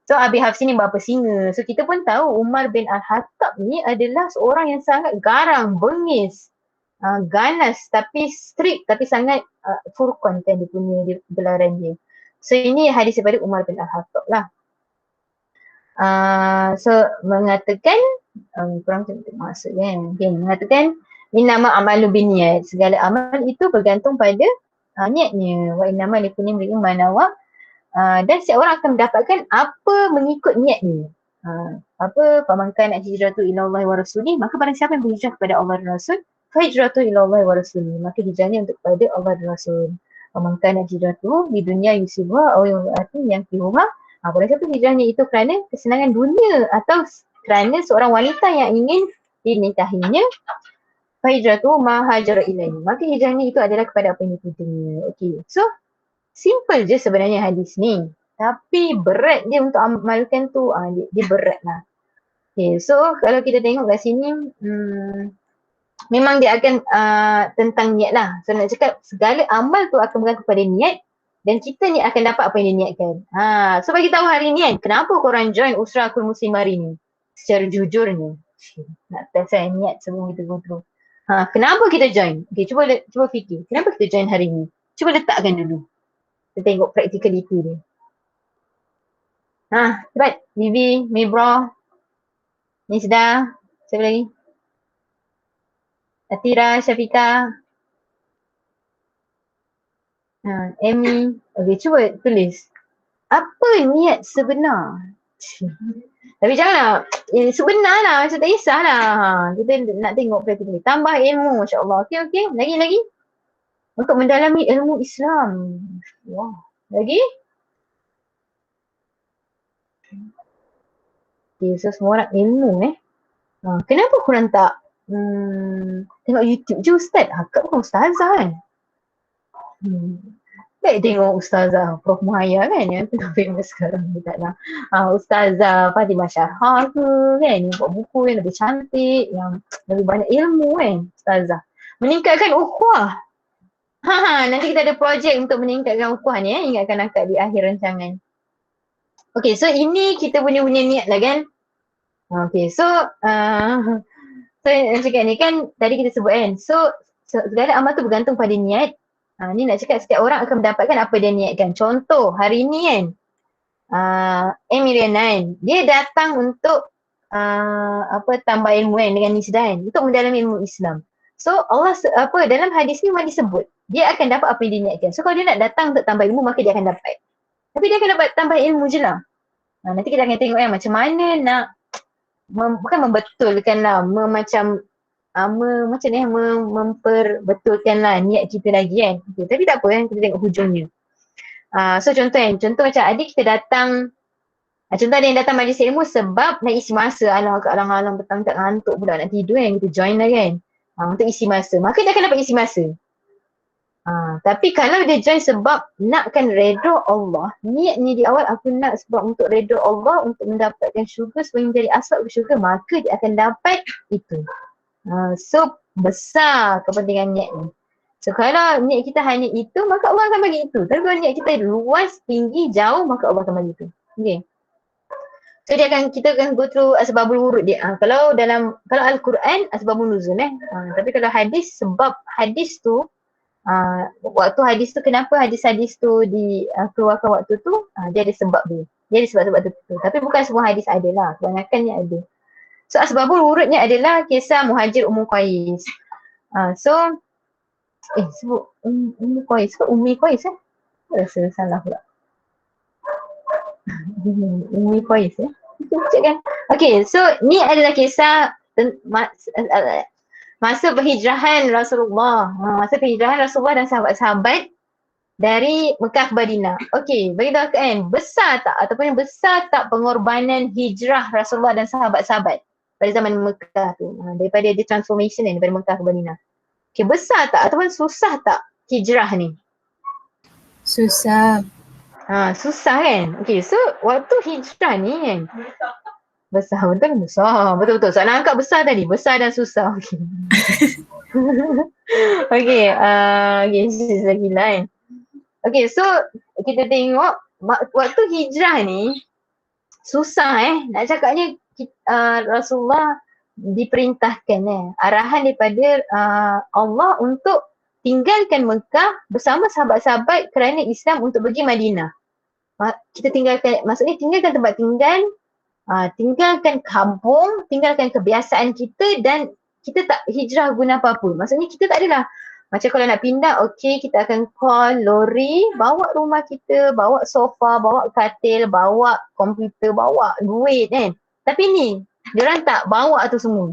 Speaker 2: So Abi Hafsin ni bapa singa. So kita pun tahu Umar bin Al-Khattab ni adalah seorang yang sangat garang, bengis, ganas, tapi strict, tapi sangat furqan kan dia punya gelaran dia. So ini hadis daripada Umar bin Al-Khattab lah. So mengatakan, kurang tentu maksud kan, mengatakan innama amalu binniyat, segala amal itu bergantung pada niatnya. Wa innama likulli imri'in ma nawa. Dan setiap orang akan mendapatkan apa mengikut niatnya. Faman kana hijratu ila Allah wa rasulih, maka barang siapa yang berhijrah kepada Allah dan Rasul, fa hijratu ila Allah wa rasulih, maka hijrahnya untuk kepada Allah dan Rasul. Faman kana hijratu di dunia yusibuha aw imra'atin yankihuha, barang siapa hijrahnya itu kerana kesenangan dunia atau kerana seorang wanita yang ingin dinikahinya, fa hijratu ma hajara ilaihi, maka hijrahnya itu adalah kepada apa yang ditujunya. Okay, so simple je sebenarnya hadis ni. Tapi berat dia untuk amalkan tu, dia berat lah. Okay, so kalau kita tengok kat sini, memang dia akan tentang niat lah. So nak cakap segala amal tu akan bergantung kepada niat, dan kita ni akan dapat apa yang dia niatkan. So bagi tahu hari ni kan, kenapa korang join Usratul Muslim hari ni? Secara jujurnya. Nak test niat semua kita go through. Kenapa kita join? Okay, cuba fikir. Kenapa kita join hari ni? Cuba letakkan dulu. Kita tengok practicality dia. Cepat. Vivi, Mibra, Nisda, siapa lagi? Atira, Syafika, Amy. Okay, cuba tulis. Apa niat sebenar? Tapi janganlah, sebenar lah, macam tak kisahlah. Kita nak tengok practicality. Tambah ilmu, insyaAllah. Okay. Lagi. untuk mendalami ilmu Islam. Wah, lagi? Okay, so semua orang ilmu kenapa korang tak tengok YouTube je Ustaz? Akak bukan ustazah kan? Baik tengok ustazah Prof Mahaya kan yang tengah famous sekarang ni taklah. Ustazah Fatimah Syarhah ke kan, yang buat buku yang lebih cantik, yang lebih banyak ilmu kan, ustazah. Meningkatkan ukhuwah. Nanti kita ada projek untuk meningkatkan ukhuwah ni ingatkan akak di akhir rancangan. Okay, so ini kita punya niat lah kan. Okay, so yang cakap ni kan tadi kita sebut kan, so segala amal tu bergantung pada niat. Ni nak cakap setiap orang akan mendapatkan apa dia niatkan. Contoh hari ni kan, Emilian dia datang untuk tambah ilmu kan dengan Nisdan untuk mendalami ilmu Islam. So Allah dalam hadis ni memang disebut dia akan dapat apa yang dia niatkan. So kalau dia nak datang untuk tambah ilmu maka dia akan dapat. Tapi dia akan dapat tambah ilmu je lah. Nanti kita akan tengok macam mana nak bukan membetulkan lah, memperbetulkan lah niat kita lagi kan. Okay, tapi tak apa kan, kita tengok hujungnya. So contoh macam adik kita datang, contoh ada yang datang majlis ilmu sebab nak isi masa. Alang-alang petang tak ngantuk pula nak tidur kan, kita join lah kan. Untuk isi masa, maka dia akan dapat isi masa. Tapi kalau dia join sebab nakkan redha Allah, niat ni di awal aku nak sebab untuk redha Allah, untuk mendapatkan syurga supaya menjadi asbab ke syurga, maka dia akan dapat itu. So besar kepentingan niat ni. So kalau niat kita hanya itu, maka Allah akan bagi itu. Tapi kalau niat kita luas, tinggi, jauh, maka Allah akan bagi itu. Okay. So kita akan go through asbabul wurud dia. Kalau Al-Quran asbabun nuzul tapi kalau hadis, sebab hadis tu waktu hadis tu, kenapa hadis-hadis tu dikeluarkan waktu tu, dia ada sebab dia. Dia ada sebab-sebab tertentu. Tapi bukan semua hadis ada lah, kebanyakannya ada. So asbabul wurudnya adalah kisah Muhajir Ummu Qais. Sebut Ummu Qais ke Ummi Qais rasa salah pula. Ummi Qais Cik kan? Okay, so ni adalah kisah masa perhijrahan Rasulullah. Masa perhijrahan Rasulullah dan sahabat-sahabat dari Mekah ke Madinah. Okay, beritahu kan, besar tak pengorbanan hijrah Rasulullah dan sahabat-sahabat pada zaman Mekah tu, daripada dia transformation ni daripada Mekah ke Madinah. Okay, besar tak ataupun susah tak hijrah ni?
Speaker 4: Susah.
Speaker 2: Susah kan? Okay, so waktu hijrah ni kan, besar. Betul. Soalan akak besar tadi, besar dan susah. Okay. Okay, lagi lain. Okay, so kita tengok waktu hijrah ni susah nak cakapnya. Rasulullah diperintahkan arahan daripada Allah untuk tinggalkan Mekah bersama sahabat-sahabat kerana Islam untuk pergi Madinah. Kita tinggalkan, maksudnya tinggalkan tempat tinggal, tinggalkan kampung, tinggalkan kebiasaan kita, dan kita tak hijrah guna apa-apa. Maksudnya kita tak adalah macam kalau nak pindah, okay, kita akan call lori, bawa rumah kita, bawa sofa, bawa katil, bawa komputer, bawa duit kan. Tapi ni, diorang tak bawa tu semua.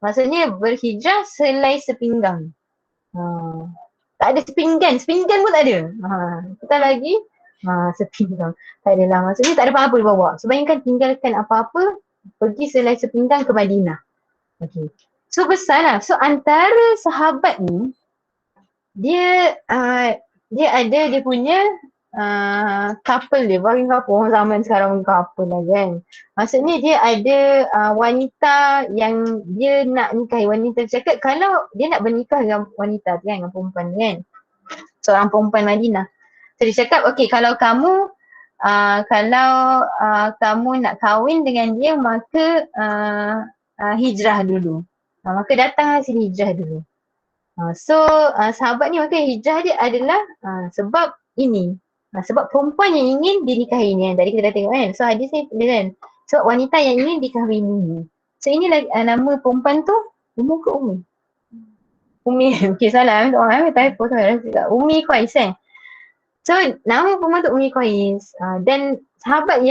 Speaker 2: Maksudnya berhijrah selai sepinggang. Tak ada sepinggan pun tak ada. Kita lagi sepinggang. Tak adalah, maksudnya tak ada apa-apa dia bawa. So bayangkan tinggalkan apa-apa, pergi selai sepinggang ke Madinah. Okay. So besar lah. So antara sahabat ni, dia ada dia punya couple dia, baru couple, orang zaman sekarang couple lah kan. Maksudnya dia ada wanita yang dia nak nikahi. Wanita cakap kalau dia nak bernikah dengan wanita kan, dengan perempuan kan, seorang perempuan Madinah. So dia cakap, okay, kalau kamu nak kahwin dengan dia, maka hijrah dulu. Maka datanglah sini hijrah dulu. Sahabat ni maka hijrah dia adalah sebab ini. Sebab perempuan yang ingin dinikahi ni, tadi kita dah tengok kan. So hadis ni kan, sebab wanita yang ingin dikahwini. So inilah nama perempuan tu, Ummu ke Umi? Umi, okay salah. Orang typo tu Ummi Qais So nama perempuan tu Ummi Qais. Dan sahabat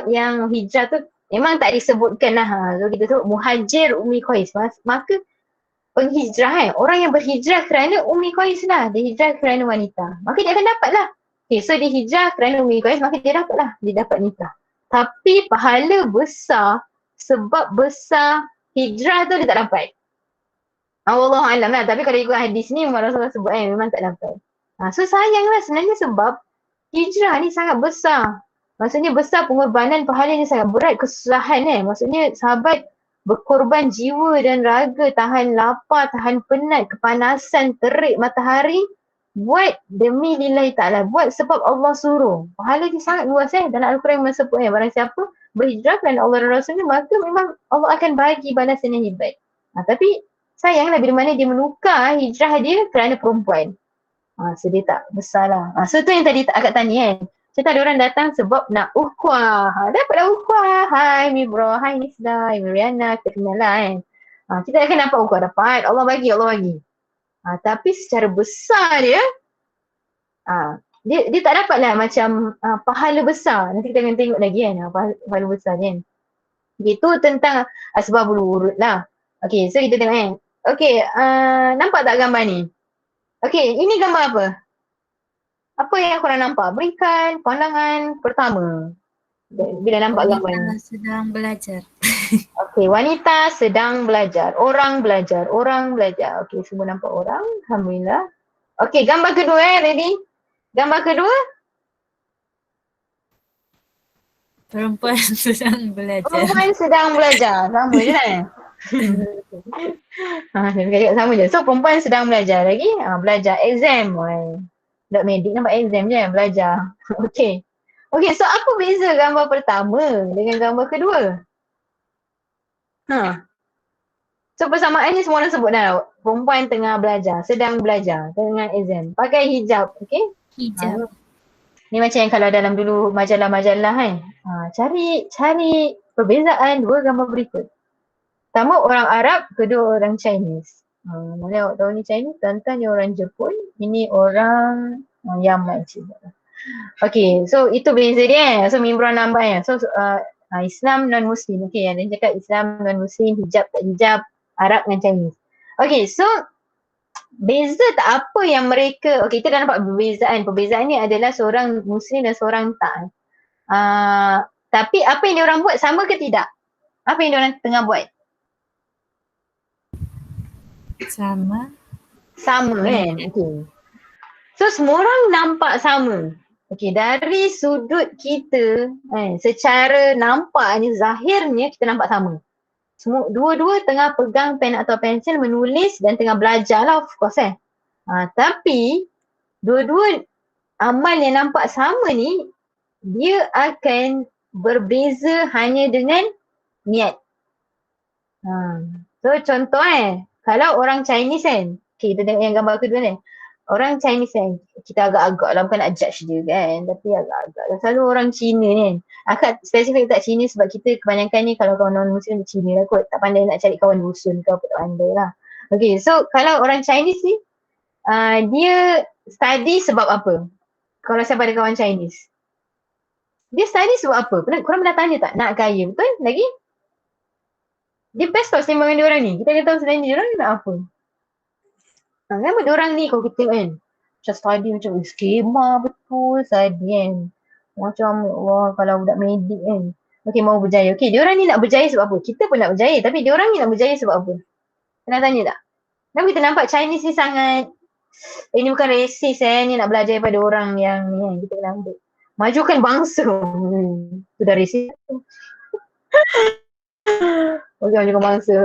Speaker 2: yang hijrah tu memang tak disebutkan lah. So kita sebut Muhajir Ummi Qais. Maka penghijrah orang yang berhijrah kerana Ummi Qais lah, dia hijrah kerana wanita. Maka dia akan dapat lah. Okay, so dia hijrah kerana Ummi Qais, maka dia dapat lah, dia dapat nikah. Tapi pahala besar, sebab besar hijrah tu dia tak dapat. Allah alam lah, tapi kalau ikut hadis ni Rasulullah sebut memang tak dapat. So sayanglah sebenarnya sebab hijrah ni sangat besar. Maksudnya besar pengorbanan, pahalanya sangat berat, kesusahan Maksudnya sahabat berkorban jiwa dan raga, tahan lapar, tahan penat, kepanasan, terik matahari buat demi lillahi ta'ala, buat sebab Allah suruh. Pahala dia sangat luas dalam Al-Quran memang sebut barang siapa berhijrah kerana Allah dan Rasulnya, maka memang Allah akan bagi balasan yang hebat. Tapi sayanglah bila mana dia menukar hijrah dia kerana perempuan. So dia tak besar lah. So tu yang tadi akak tanya Kita ada orang datang sebab nak ukhuwah. Dapatlah ukhuwah. Hai Mibro, hai Nisda, hai Miriana, kita kenal lah kita akan dapat ukhuwah, dapat. Allah bagi. Tapi secara besar dia tak dapat lah macam pahala besar. Nanti kita akan tengok lagi pahala besar ni Itu tentang asbabul wurud lah. Okay, so kita tengok Okay, nampak tak gambar ni? Okay, ini gambar apa? Apa yang korang nampak? Berikan pandangan pertama bila nampak gambar ni.
Speaker 4: Sedang belajar.
Speaker 2: Okay, wanita sedang belajar. Orang belajar. Okay, semua nampak orang. Alhamdulillah. Okay, gambar kedua ready? Gambar kedua?
Speaker 4: Perempuan sedang belajar.
Speaker 2: Perempuan sedang belajar. Sama je kan? Sama je. So perempuan sedang belajar lagi. Belajar exam. Tak medik nampak exam je belajar. Okay, so apa beza gambar pertama dengan gambar kedua? So persamaannya semua orang sebut dah. Perempuan tengah belajar, sedang belajar dengan exam. Pakai hijab, okay?
Speaker 4: Hijab.
Speaker 2: Ni macam yang kalau dalam dulu majalah-majalah cari perbezaan dua gambar berikut. Pertama orang Arab, kedua orang Chinese. Mana awak tahu ni Chinese, tuan-tuan ni orang Jepun, ini orang Yaman. Okay, so itu beza dia So Mimran nampak So Islam non-Muslim. Okay, ada yang cakap Islam non-Muslim, hijab tak hijab, Arab dengan Chinese. Okay, so beza tak apa yang mereka, okay kita dah nampak perbezaan. Perbezaan ni adalah seorang Muslim dan seorang tak. Tapi apa yang diorang buat sama ke tidak? Apa yang diorang tengah buat?
Speaker 4: Sama
Speaker 2: kan? Okay. So semua orang nampak sama. Okay, dari sudut kita secara nampaknya, zahirnya kita nampak sama. Semua dua-dua tengah pegang pen atau pensel menulis dan tengah belajar lah of course tapi dua-dua amal yang nampak sama ni dia akan berbeza hanya dengan niat. So contoh kalau orang Chinese okay, kita tengok yang gambar kedua ni. Orang Chinese kita agak-agak lah, bukan nak judge dia kan, tapi agak-agak lah. Selalu orang Cina ni akak spesifik tak Cina sebab kita kebanyakan ni kalau kawan non-Muslim Cina lah kot, tak pandai nak cari kawan dusun ke apa, tak pandai lah. Okay, so kalau orang Chinese ni dia study sebab apa? Kalau siapa ada kawan Chinese, dia study sebab apa? Korang pernah tanya tak? Nak kaya, betul? Lagi? Dia best tau selimbangan dia orang ni. Kita kata sebenarnya dia orang nak apa? Kenapa dia orang ni kalau kita tengok macam study macam skema betul study macam wah kalau budak medik okay mau berjaya. Okay, dia orang ni nak berjaya sebab apa? Kita pun nak berjaya tapi dia orang ni nak berjaya sebab apa? Pernah tanya tak? Kenapa kita nampak Chinese ni sangat ini bukan racist ni nak belajar daripada orang yang ni kita kena ambil. Majukan bangsa. Itu dah racist. Okay, majukan bangsa.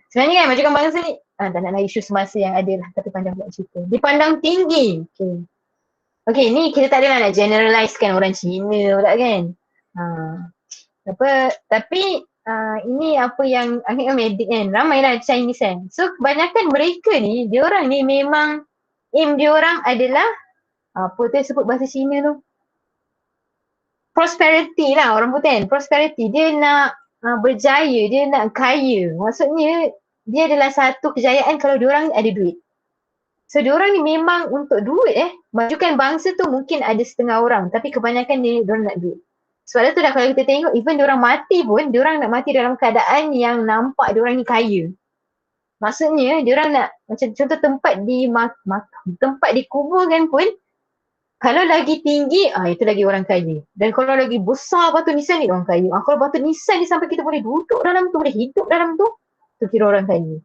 Speaker 2: Sebenarnya kan majukan bangsa ni tak nak isu semasa yang ada lah, tapi panjang pula cerita. Dipandang tinggi. Okay, ni kita tak adalah nak generalizekan orang Cina pula kan. Tapi ini apa yang akhirnya medik kan, ramailah Chinese So kebanyakan mereka ni, diorang ni memang aim diorang adalah apa tu sebut bahasa Cina tu? Prosperity lah orang putih prosperity. Dia nak berjaya, dia nak kaya. Maksudnya dia adalah satu kejayaan kalau diorang ada duit. So diorang ni memang untuk duit majukan bangsa tu mungkin ada setengah orang tapi kebanyakan diorang nak duit. Sebab tu dah kalau kita tengok even diorang mati pun diorang nak mati dalam keadaan yang nampak diorang ni kaya. Maksudnya dia orang nak macam contoh tempat di tempat dikuburkan pun kalau lagi tinggi, itu lagi orang kaya. Dan kalau lagi besar batu nisan ni orang kaya. Kalau batu nisan ni sampai kita boleh duduk dalam tu, boleh hidup dalam tu, tu kira orang kaya.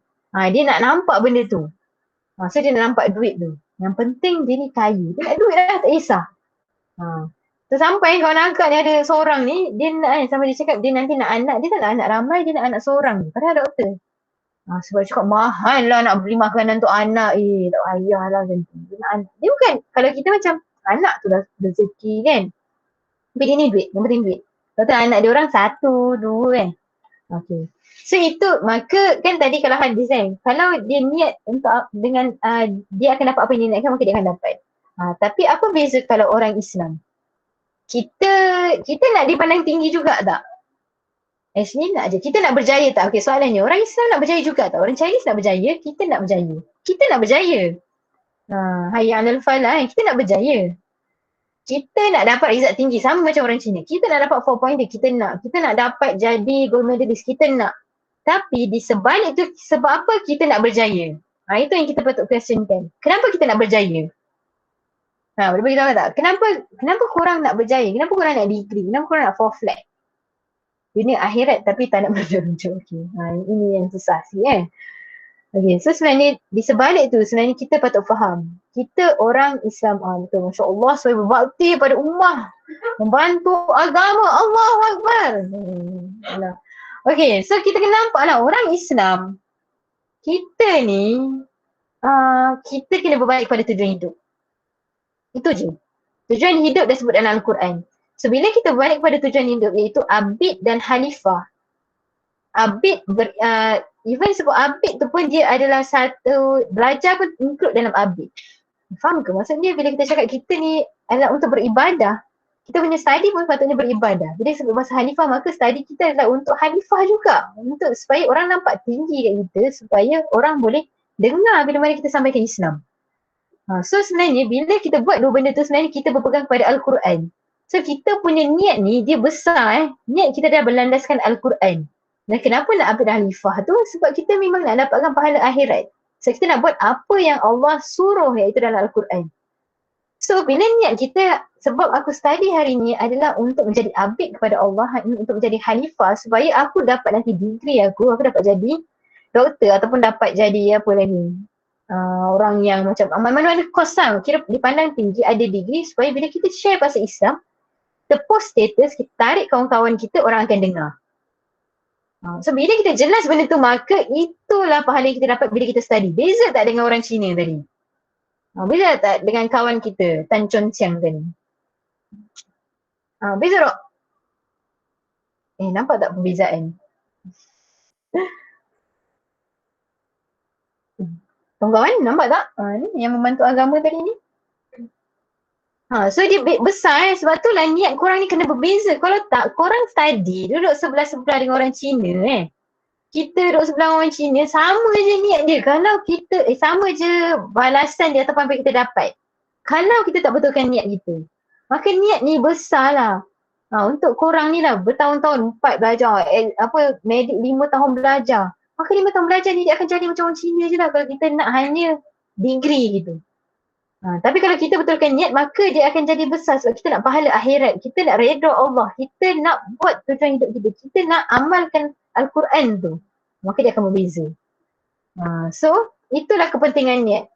Speaker 2: Dia nak nampak benda tu. So dia nak nampak duit tu. Yang penting dia ni kaya. Dia nak duit lah, tak kisah. So sampai kawan angkat ni ada seorang ni, dia nak sampai dia cakap dia nanti nak anak, dia tak nak anak ramai, dia nak anak seorang ni. Padahal doktor. Sebab dia cakap mahal lah nak beli makanan untuk anak. Tak payah lah macam tu. Dia bukan, kalau kita macam anak tu dah rezeki kan. Tapi dia ni duit, yang penting duit. Lepas anak dia orang 1, 2 kan. Okay. So itu, maka kan tadi kalau hadis kan, kalau dia niat untuk dengan dia akan dapat apa yang dia niatkan, maka dia akan dapat. Tapi apa beza kalau orang Islam? Kita nak dipandang tinggi juga tak? Actually nak je. Kita nak berjaya tak? Okay, soalannya, orang Islam nak berjaya juga tak? Orang Chinese nak berjaya, kita nak berjaya. Kita nak berjaya. Hayya 'alal falah, kita nak berjaya. Kita nak dapat result tinggi sama macam orang Cina. Kita nak dapat 4 pointer, kita nak dapat jadi gold medalist, kita nak. Tapi di sebalik tu sebab apa kita nak berjaya? Itu yang kita patut questionkan. Kenapa kita nak berjaya? Boleh beritahu tak? Kenapa korang nak berjaya? Kenapa korang nak degree? Kenapa korang nak 4 flat? Dunia akhirat tapi tak nak berjaya. Okay. Ini yang susah sih Okay, so sebenarnya di sebalik tu sebenarnya kita patut faham. Kita orang Islam, betul, Masya Allah, sebagai berbakti pada ummah, membantu agama, Allahu Akbar. Okay, so kita kena nampak lah orang Islam, kita ni, kita kena berbalik pada tujuan hidup. Itu je. Tujuan hidup dah sebut dalam Al-Quran. So bila kita balik pada tujuan hidup iaitu abid dan khalifah. Abid, even sebut abid tu pun dia adalah satu, belajar pun include dalam abid. Faham ke? Maksudnya bila kita cakap kita ni adalah untuk beribadah, kita punya study pun patutnya beribadah. Bila sebut bahasa khalifah, maka study kita adalah untuk khalifah juga. Untuk supaya orang nampak tinggi kat kita, supaya orang boleh dengar bila mana kita sampaikan Islam. So sebenarnya bila kita buat dua benda tu, sebenarnya kita berpegang kepada Al-Quran. So kita punya niat ni dia besar Niat kita dah berlandaskan Al-Quran. Dan kenapa nak abid khalifah tu? Sebab kita memang nak dapatkan pahala akhirat. So kita nak buat apa yang Allah suruh iaitu dalam Al-Quran. So bila niat kita, sebab aku study hari ni adalah untuk menjadi abid kepada Allah, untuk menjadi khalifah supaya aku dapat nanti degree aku dapat jadi doktor ataupun dapat jadi apa lagi. Orang yang macam mana-mana kosong, kira dipandang tinggi, ada degree supaya bila kita share pasal Islam, kita post status, kita tarik kawan-kawan kita, orang akan dengar. So bila kita jelas benda tu, maka itulah pahala yang kita dapat bila kita study. Beza tak dengan orang Cina tadi? Beza tak dengan kawan kita, Tan Chon Siang tadi? Beza tak? Nampak tak perbezaan? Kawan-kawan, nampak tak? Ni yang membantu agama tadi ni. So dia besar sebab tu lah niat korang ni kena berbeza. Kalau tak, korang study, duduk sebelah-sebelah dengan orang Cina Kita duduk sebelah orang Cina, sama je niat dia. Kalau kita, sama je balasan dia ataupun apa yang kita dapat. Kalau kita tak betulkan niat kita, maka niat ni besar lah. Untuk korang ni lah, bertahun-tahun 4 belajar, medik 5 tahun belajar. Maka 5 tahun belajar ni dia akan jadi macam orang Cina je lah kalau kita nak hanya degree gitu. Tapi kalau kita betulkan niat, maka dia akan jadi besar sebab kita nak pahala akhirat, kita nak redha Allah, kita nak buat tujuan hidup kita, kita nak amalkan Al-Quran tu, maka dia akan berbeza. So itulah kepentingan niat.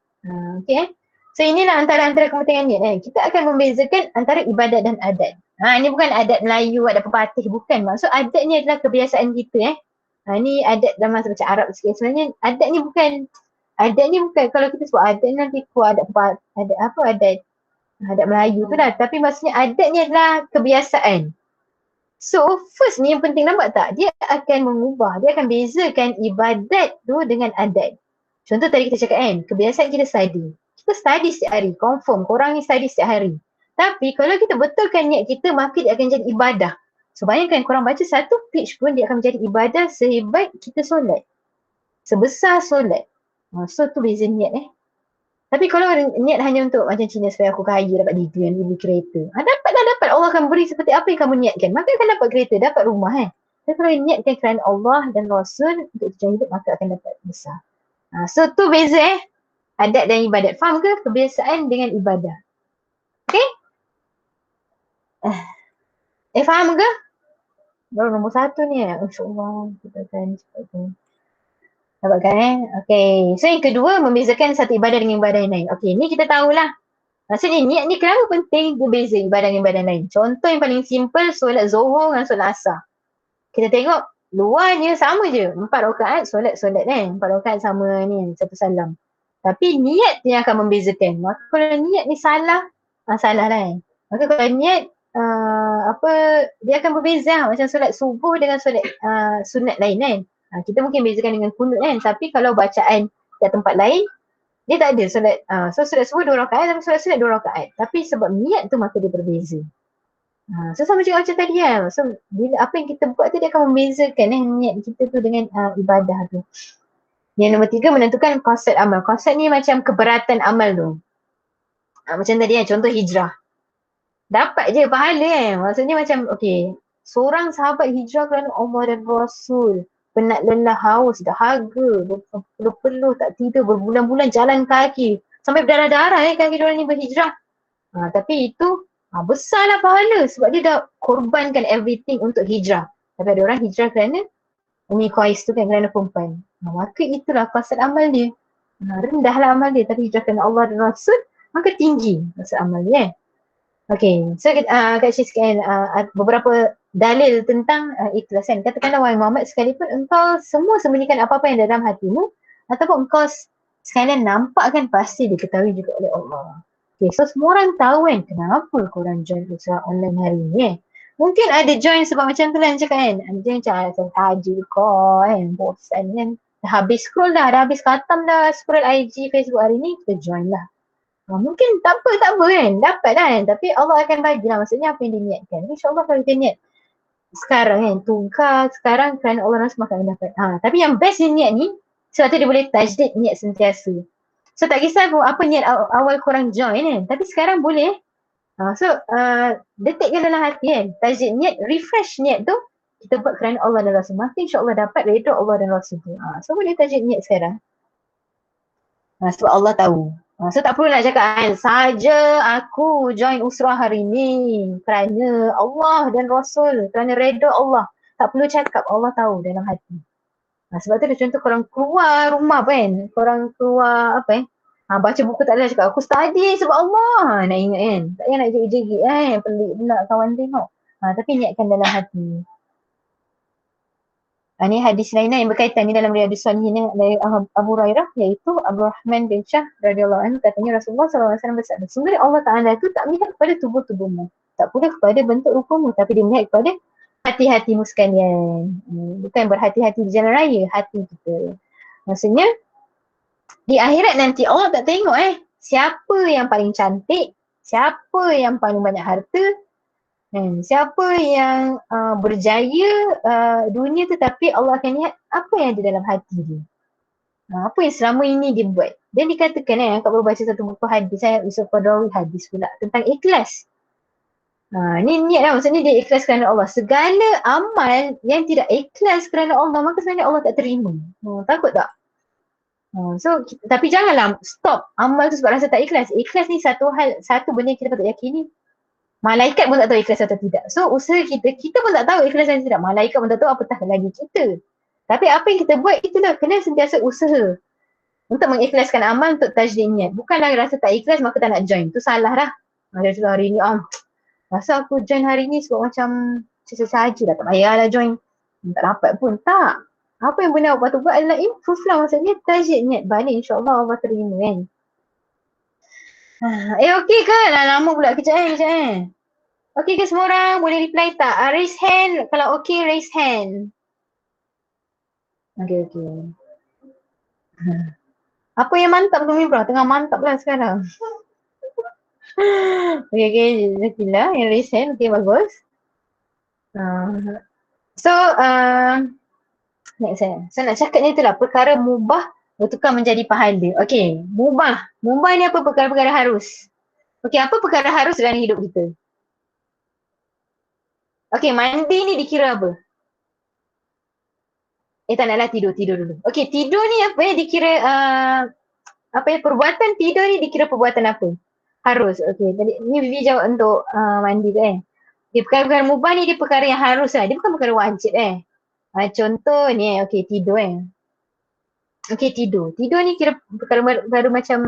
Speaker 2: Okay. So inilah antara kepentingan niat. Kita akan membezakan antara ibadat dan adat. Ini bukan adat Melayu, adat pepatih, bukan. Maksud adat ni adalah kebiasaan kita. Ni adat dalam masa macam Arab sikit. Sebenarnya adat ni bukan, kalau kita sebut adat ni nanti adat Melayu tu lah. Tapi maksudnya adat ni adalah kebiasaan. So first ni yang penting, nampak tak? Dia akan mengubah, dia akan bezakan ibadat tu dengan adat. Contoh tadi kita cakap kan, kebiasaan kita study. Kita study setiap hari, confirm. Korang ni study setiap hari. Tapi kalau kita betulkan niat kita, maka dia akan jadi ibadah. So bayangkan korang baca satu page pun dia akan menjadi ibadah sehebat kita solat. Sebesar solat. So tu beza niat Tapi kalau niat hanya untuk macam Cina supaya aku kaya, dapat degree, beli kereta. Dapat. Allah akan beri seperti apa yang kamu niatkan. Maka akan dapat kereta, dapat rumah Tapi kalau niatkan kerana Allah dan Rasul untuk tujuan hidup, maka akan dapat besar. So tu beza adat dan ibadat. Faham ke? Kebiasaan dengan ibadah. Okay? Faham ke? Baru nombor 1 ni InsyaAllah kita akan cepat tu. Dapatkan Okay. So yang kedua, membezakan satu ibadah dengan ibadah yang lain. Okay, ni kita tahulah. Maksudnya niat ni kenapa penting dia beza ibadah dengan ibadah lain. Contoh yang paling simple, solat Zuhur dengan solat Asar. Kita tengok luarnya sama je. 4 rakaat solat kan. 4 rakaat sama ni, satu salam. Tapi niat yang akan membezakan. Maka kalau niat ni salah, salah lah Maka kalau niat dia akan berbeza. Macam solat subuh dengan solat sunat lain kan. Kita mungkin bezakan dengan kunut kan. Tapi kalau bacaan kat tempat lain, dia tak ada solat. So solat subuh 2 rakaat tapi solat sunat 2 rakaat. Tapi sebab niat tu maka dia berbeza. So sama juga macam tadi kan. So bila apa yang kita buat tu dia akan membezakan niat kita tu dengan ibadah tu. Yang nombor 3, menentukan konsep amal. Konsep ni macam keberatan amal tu. Macam tadi kan, contoh hijrah. Dapat je pahala kan. Maksudnya macam okay, seorang sahabat hijrah kerana Allah dan Rasul. Penat lelah, haus, dahaga, berpeluh, tak tidur, berbulan-bulan jalan kaki. Sampai berdarah-darah kaki diorang ni berhijrah. Tapi itu besarlah pahala sebab dia dah korbankan everything untuk hijrah. Tapi ada orang hijrah kerana Umi Qais tu kan, kerana perempuan. Maka itulah konsep amal dia. Rendahlah amal dia tapi hijrah kerana Allah dan Rasul, maka tinggi konsep amal dia. Okay, so Kak Syed sekian beberapa dalil tentang ikhlas kan. Katakanlah wahai Muhammad, sekalipun engkau semua sembunyikan apa-apa yang dalam hatimu ataupun engkau sekalian nampak kan, pasti diketahui juga oleh Allah. Okay, so semua orang tahu kan kenapa korang join usaha online hari ni Mungkin ada join sebab macam tu lah yang cakap kan. Ada yang cakap haji kau kan, bosan kan. Dah habis scroll dah habis khatam dah scroll IG, Facebook hari ni, kita join lah. Mungkin tak apa kan, dapat lah kan. Tapi Allah akan bagi lah, maksudnya apa yang dia niatkan. InsyaAllah kalau kita niat sekarang kan, tungkar sekarang kerana Allah Rasul akan dapat. Tapi yang best dia niat ni, sebab tu dia boleh tajdid niat sentiasa. So tak kisah apa niat awal korang join kan, tapi sekarang boleh. So detikkan dalam hati kan, tajdid niat, refresh niat tu, kita buat kerana Allah dan Rasul. Maka insyaAllah dapat redha Allah dan Rasul tu. So boleh tajdid niat sekarang. Sebab Allah tahu. So tak perlu nak cakap kan, saja aku join usrah hari ni kerana Allah dan Rasul, kerana redha Allah. Tak perlu cakap, Allah tahu dalam hati. Sebab tu dia contoh korang keluar rumah kan, korang keluar baca buku tak ada cakap aku study sebab Allah. Nak ingat kan, tak payah nak jegit-jegit pelik pula kawan tengok. Tapi niatkan dalam hati. Ini hadis lain yang berkaitan ni dalam Riyadhus Shalihin dari Abu Hurairah, iaitu Abdul Rahman bin Syah radhiyallahu anhu, katanya Rasulullah SAW bersabda, sungguh Allah Ta'ala itu tak melihat kepada tubuh-tubuhmu, tak pula kepada bentuk rupamu, tapi dia melihat kepada hati-hatimu sekalian. Bukan berhati-hati di jalan raya, hati kita. Maksudnya di akhirat nanti Allah tak tengok siapa yang paling cantik, siapa yang paling banyak harta, siapa yang berjaya dunia tetapi Allah akan lihat apa yang ada dalam hati dia. Apa yang selama ini dia buat. Dan dikatakan Kak baru baca satu buku hadis, Yusuf Qaradawi hadis pula tentang ikhlas. Ni niat lah, maksudnya dia ikhlas kerana Allah. Segala amal yang tidak ikhlas kerana Allah, maka sebenarnya Allah tak terima. Takut tak? So tapi janganlah stop amal tu sebab rasa tak ikhlas. Ikhlas ni satu benda yang kita patut yakini. Malaikat pun tak tahu ikhlas atau tidak. So usaha kita pun tak tahu ikhlas atau tidak. Malaikat pun tak tahu, apatah lagi kita. Tapi apa yang kita buat itulah, kena sentiasa usaha untuk mengikhlaskan amal, untuk tajdid niat. Bukanlah rasa tak ikhlas maka tak nak join. Tu salah dah. Rasa hari ni rasa aku join hari ni sebab macam saja dah, tak payahlah join. Tak dapat pun. Tak. Apa yang benar patut buat adalah improve lah, maksudnya tajdid niat balik, insyaAllah Allah terima kan. Okey ke? Lama pula kejap. Okey ke semua orang? Boleh reply tak? Raise hand. Kalau okey, raise hand. Okey. Apa yang mantap tu Mibrah? Tengah mantap lah sekarang. Okey. Jazakallah yang raise hand. Okey, bagus. So nak cakap ni itulah, perkara mubah bertukar menjadi pahala. Okey, mubah. Mubah ni apa? Perkara-perkara harus. Okey, apa perkara harus dalam hidup kita? Okey, mandi ni dikira apa? Tak naklah tidur dulu. Okey, tidur ni apa ya dikira perbuatan tidur ni dikira perbuatan apa? Harus. Okey, tadi ni Vivi jawab untuk mandi tu Okay, perkara-perkara mubah ni dia perkara yang harus lah. Dia bukan perkara wajib contoh ni okey tidur Okey tidur. Tidur ni kira perkara macam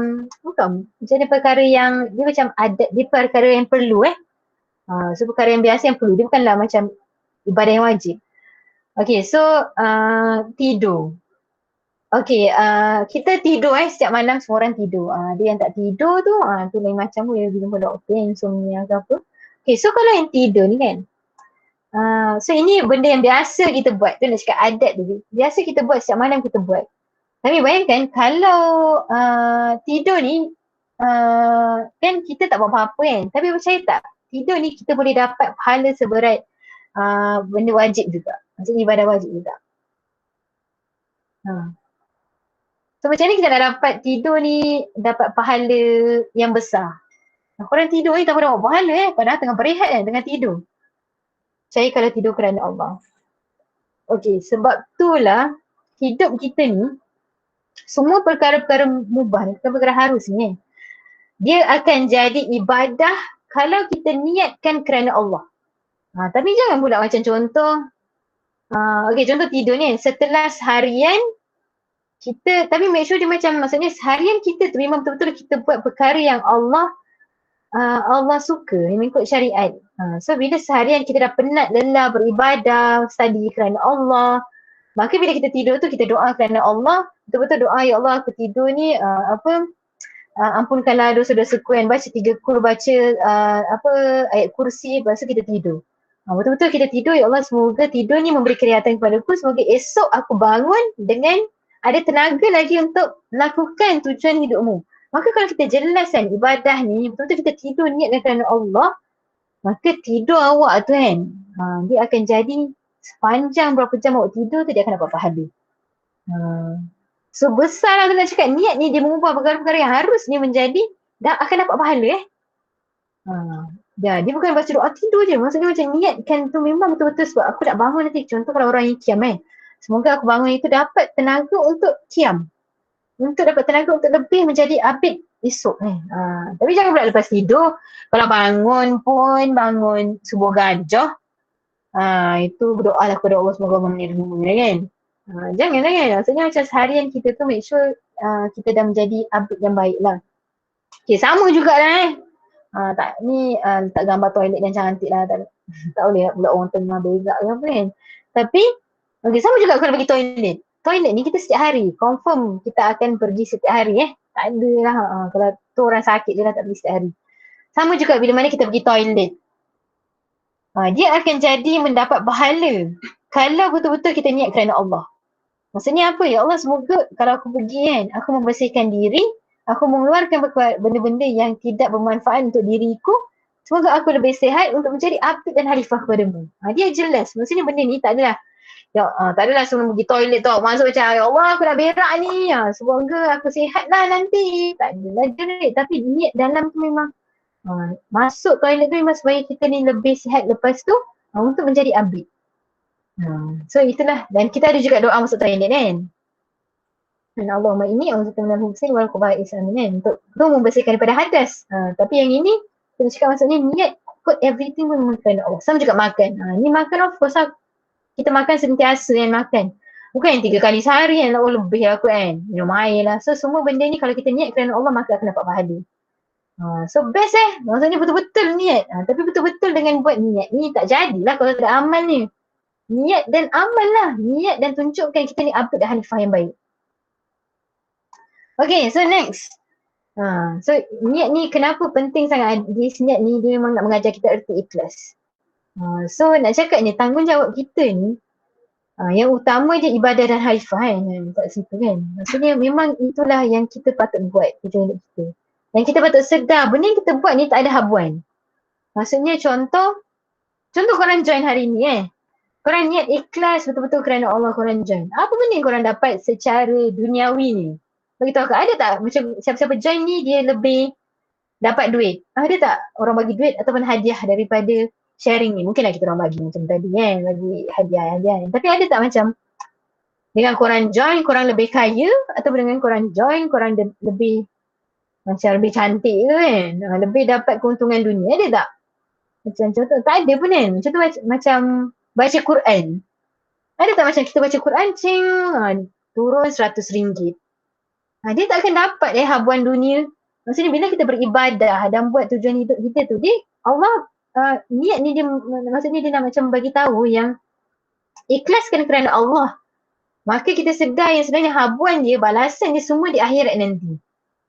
Speaker 2: bukan. Macam dia perkara yang dia macam adat, dia perkara yang perlu so perkara yang biasa yang perlu. Dia bukanlah macam ibadah yang wajib. Okey, so tidur. Okey, kita tidur setiap malam semua orang tidur. Dia yang tak tidur tu lain macam dia jumpa doktor insomnia ke apa. Okey, so kalau yang tidur ni kan so ini benda yang biasa kita buat. Tu nak cakap adat tu. Biasa kita buat setiap malam kita buat. Tapi bayangkan kalau tidur ni kan kita tak buat apa-apa kan. Tapi percaya tak? Tidur ni kita boleh dapat pahala seberat benda wajib juga. Maksudnya ibadah wajib juga. So macam ni kita nak dapat tidur ni dapat pahala yang besar. Korang tidur ni tak pernah dapat pahala padahal tengah berehat tengah tidur. Percaya kalau tidur kerana Allah. Okey, sebab itulah hidup kita ni semua perkara-perkara mubah ni, perkara harus ni dia akan jadi ibadah kalau kita niatkan kerana Allah. Tapi jangan pula macam contoh okey, contoh tidur ni setelah seharian kita, tapi make sure dia macam maksudnya seharian kita tu memang betul-betul kita buat perkara yang Allah suka, mengikut syariat. So bila seharian kita dah penat lelah beribadah, study kerana Allah, maka bila kita tidur tu kita doa kerana Allah, betul-betul doa ya Allah aku tidur ni ampunkanlah dosa-dosaku kan, baca 3 kul, baca ayat kursi, lepas tu kita tidur. Betul-betul kita tidur ya Allah semoga tidur ni memberi kelihatan kepadaku, semoga esok aku bangun dengan ada tenaga lagi untuk melakukan tujuan hidupmu. Maka kalau kita jelaskan ibadah ni, betul-betul kita tidur niatkan kerana Allah, maka tidur awak tu kan, dia akan jadi sepanjang berapa jam awak tidur tu dia akan dapat pahala. So besar lah tu nak cakap, niat ni dia mengubah perkara-perkara yang harus ni menjadi akan dapat pahala dia bukan baca doa tidur je, maksudnya macam niatkan tu memang betul-betul sebab aku nak bangun nanti. Contoh kalau orang yang qiyam semoga aku bangun itu dapat tenaga untuk qiyam, untuk dapat tenaga untuk lebih menjadi abid esok tapi jangan pula lepas tidur kalau bangun subuh gajah itu berdoa lah kepada Allah semoga Allah menerima kan. Jangan kan, maksudnya macam seharian kita tu make sure kita dah menjadi abid yang baik lah. Okay, sama jugalah tak gambar toilet yang cantik lah, tak boleh nak pula orang tengah berak ke apa kan. Tapi okay, sama juga kalau pergi toilet ni kita setiap hari, confirm kita akan pergi setiap hari tak ada lah kalau tu orang sakit je lah tak pergi setiap hari. Sama juga bila mana kita pergi toilet, dia akan jadi mendapat pahala kalau betul-betul kita niat kerana Allah. Maksudnya apa? Ya Allah semoga kalau aku pergi kan, aku membersihkan diri, aku mengeluarkan benda-benda yang tidak bermanfaat untuk diriku, semoga aku lebih sihat untuk menjadi abid dan khalifah kepadamu. Dia jelas, maksudnya benda ni tak adalah tak adalah sebelum pergi toilet tu masuk macam ya Allah aku nak berak ni, semoga aku sihat lah nanti. Tak adalah jerit, tapi niat dalam tu memang masuk toilet tu memang supaya kita ni lebih sihat lepas tu untuk menjadi abid. So itulah, dan kita ada juga doa masuk toilet kan. Dan Allahumma inni a'udzubika minal khubuthi wal khaba'is kan, untuk membersihkan daripada hadas. Tapi yang ini kita cakap maksudnya niat put everything memang kerana Allah. Sama juga makan. Ni makan of course kita makan sentiasa kan makan. Bukan yang 3 kali sehari yang lebih aku kan. Minum air lah. So semua benda ni kalau kita niat kerana Allah maka akan dapat pahala. So best maksudnya betul-betul niat. Tapi betul-betul dengan buat niat ni tak jadilah kalau tak ada amal ni. Niat dan amal lah. Niat dan tunjukkan kita ni abid dan khalifah yang baik. Okay, so next. So niat ni kenapa penting sangat? Niat ni dia memang nak mengajar kita erti ikhlas. So nak cakap ni tanggungjawab kita ni yang utama je ibadah dan khalifah kan. Tak situ kan. Maksudnya memang itulah yang kita patut buat tujuan hidup kita. Dan kita patut sedar benda yang kita buat ni tak ada habuan. Maksudnya contoh korang join hari ni korang niat ikhlas betul-betul kerana Allah korang join. Apa benda yang korang dapat secara duniawi ni? Beritahu aku, ada tak macam siapa-siapa join ni dia lebih dapat duit? Ada tak orang bagi duit ataupun hadiah daripada sharing ni? Mungkinlah kita orang bagi macam tadi kan, bagi hadiah. Tapi ada tak macam Dengan korang join, korang lebih kaya, atau dengan korang join, korang lebih macam lebih cantik ke kan? Lebih dapat keuntungan dunia, ada tak? Macam contoh, tak ada pun kan? Contoh macam baca Quran. Ada tak macam kita baca Quran, cing, turun RM100. Dia tak akan dapat habuan dunia. Maksudnya bila kita beribadah dan buat tujuan hidup kita tu, dia Allah niat ni dia, maksudnya dia nak macam bagi tahu yang ikhlaskan kerana Allah. Maka kita sedar yang sebenarnya habuan dia, balasan dia semua di akhirat nanti.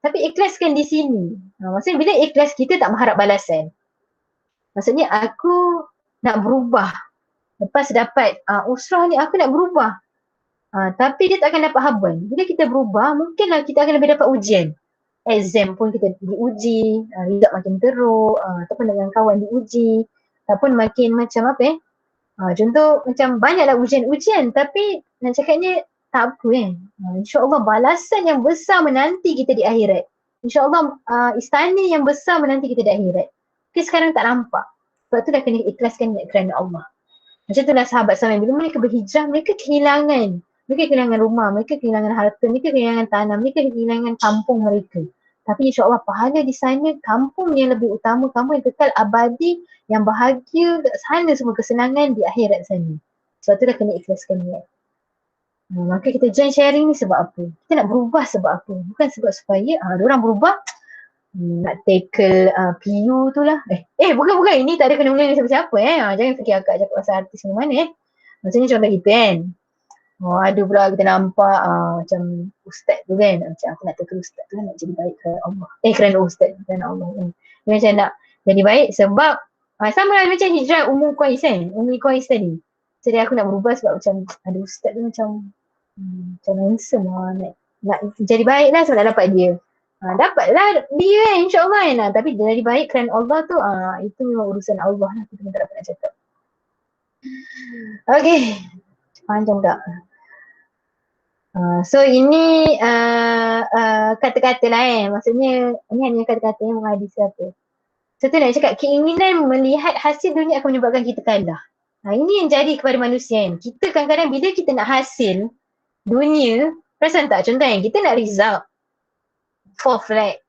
Speaker 2: Tapi ikhlaskan di sini. Maksudnya bila ikhlas kita tak mengharap balasan. Maksudnya aku nak berubah. Lepas dapat usrah ni aku nak berubah. Tapi dia tak akan dapat habuan. Bila kita berubah, mungkinlah kita akan lebih dapat ujian. Exam pun kita diuji, result makin teruk, ataupun dengan kawan diuji, ataupun makin macam apa contoh macam banyaklah ujian-ujian, tapi nak cakapnya tak apa kan. InsyaAllah balasan yang besar menanti kita di akhirat. InsyaAllah istana yang besar menanti kita di akhirat. Tapi sekarang tak nampak. Sebab tu dah kena ikhlaskan niat kerana Allah. Macam tu lah sahabat Salman, bila mereka berhijrah, mereka kehilangan. Mereka kehilangan rumah, mereka kehilangan harta, mereka kehilangan tanah, mereka kehilangan kampung mereka. Tapi insyaAllah pahala di sana, kampung yang lebih utama, kampung yang kekal abadi, yang bahagia kat sana semua kesenangan di akhirat sana. Sebab tu dah kena ikhlaskan niat. Maka kita join sharing ni sebab apa? Kita nak berubah sebab apa? Bukan sebab supaya diorang berubah nak tackle PU tu lah. Bukan. Ini tak ada kena-mengena siapa-siapa Jangan fikir akak cakap pasal artis mana Maksudnya contoh kita kan. Ada pula kita nampak macam ustaz tu kan. Macam aku nak tackle ustaz tu kan, nak jadi baik kerana Allah. Kerana ustaz, kerana Allah kan. Dia macam nak jadi baik sebab sama lah macam hijrah Ummu Qais kan. Ummu Qais tadi. Jadi aku nak berubah sebab macam ada ustaz tu macam handsome nak jadi baik lah sebab nak dapat dia. Dapatlah dia kan insyaAllah kan. Tapi jadi baik kerana Allah tu itu memang urusan Allah lah. Kita tak dapat nak cakap. Okay. Panjang tak? So ini kata-kata lah maksudnya ini hanya kata-kata yang menghadis apa. So tu nak cakap keinginan melihat hasil dunia akan menyebabkan kita kalah. Ini yang jadi kepada manusia kan. Kita kadang-kadang bila kita nak hasil dunia, perasan tak contoh yang kita nak result 4 flat.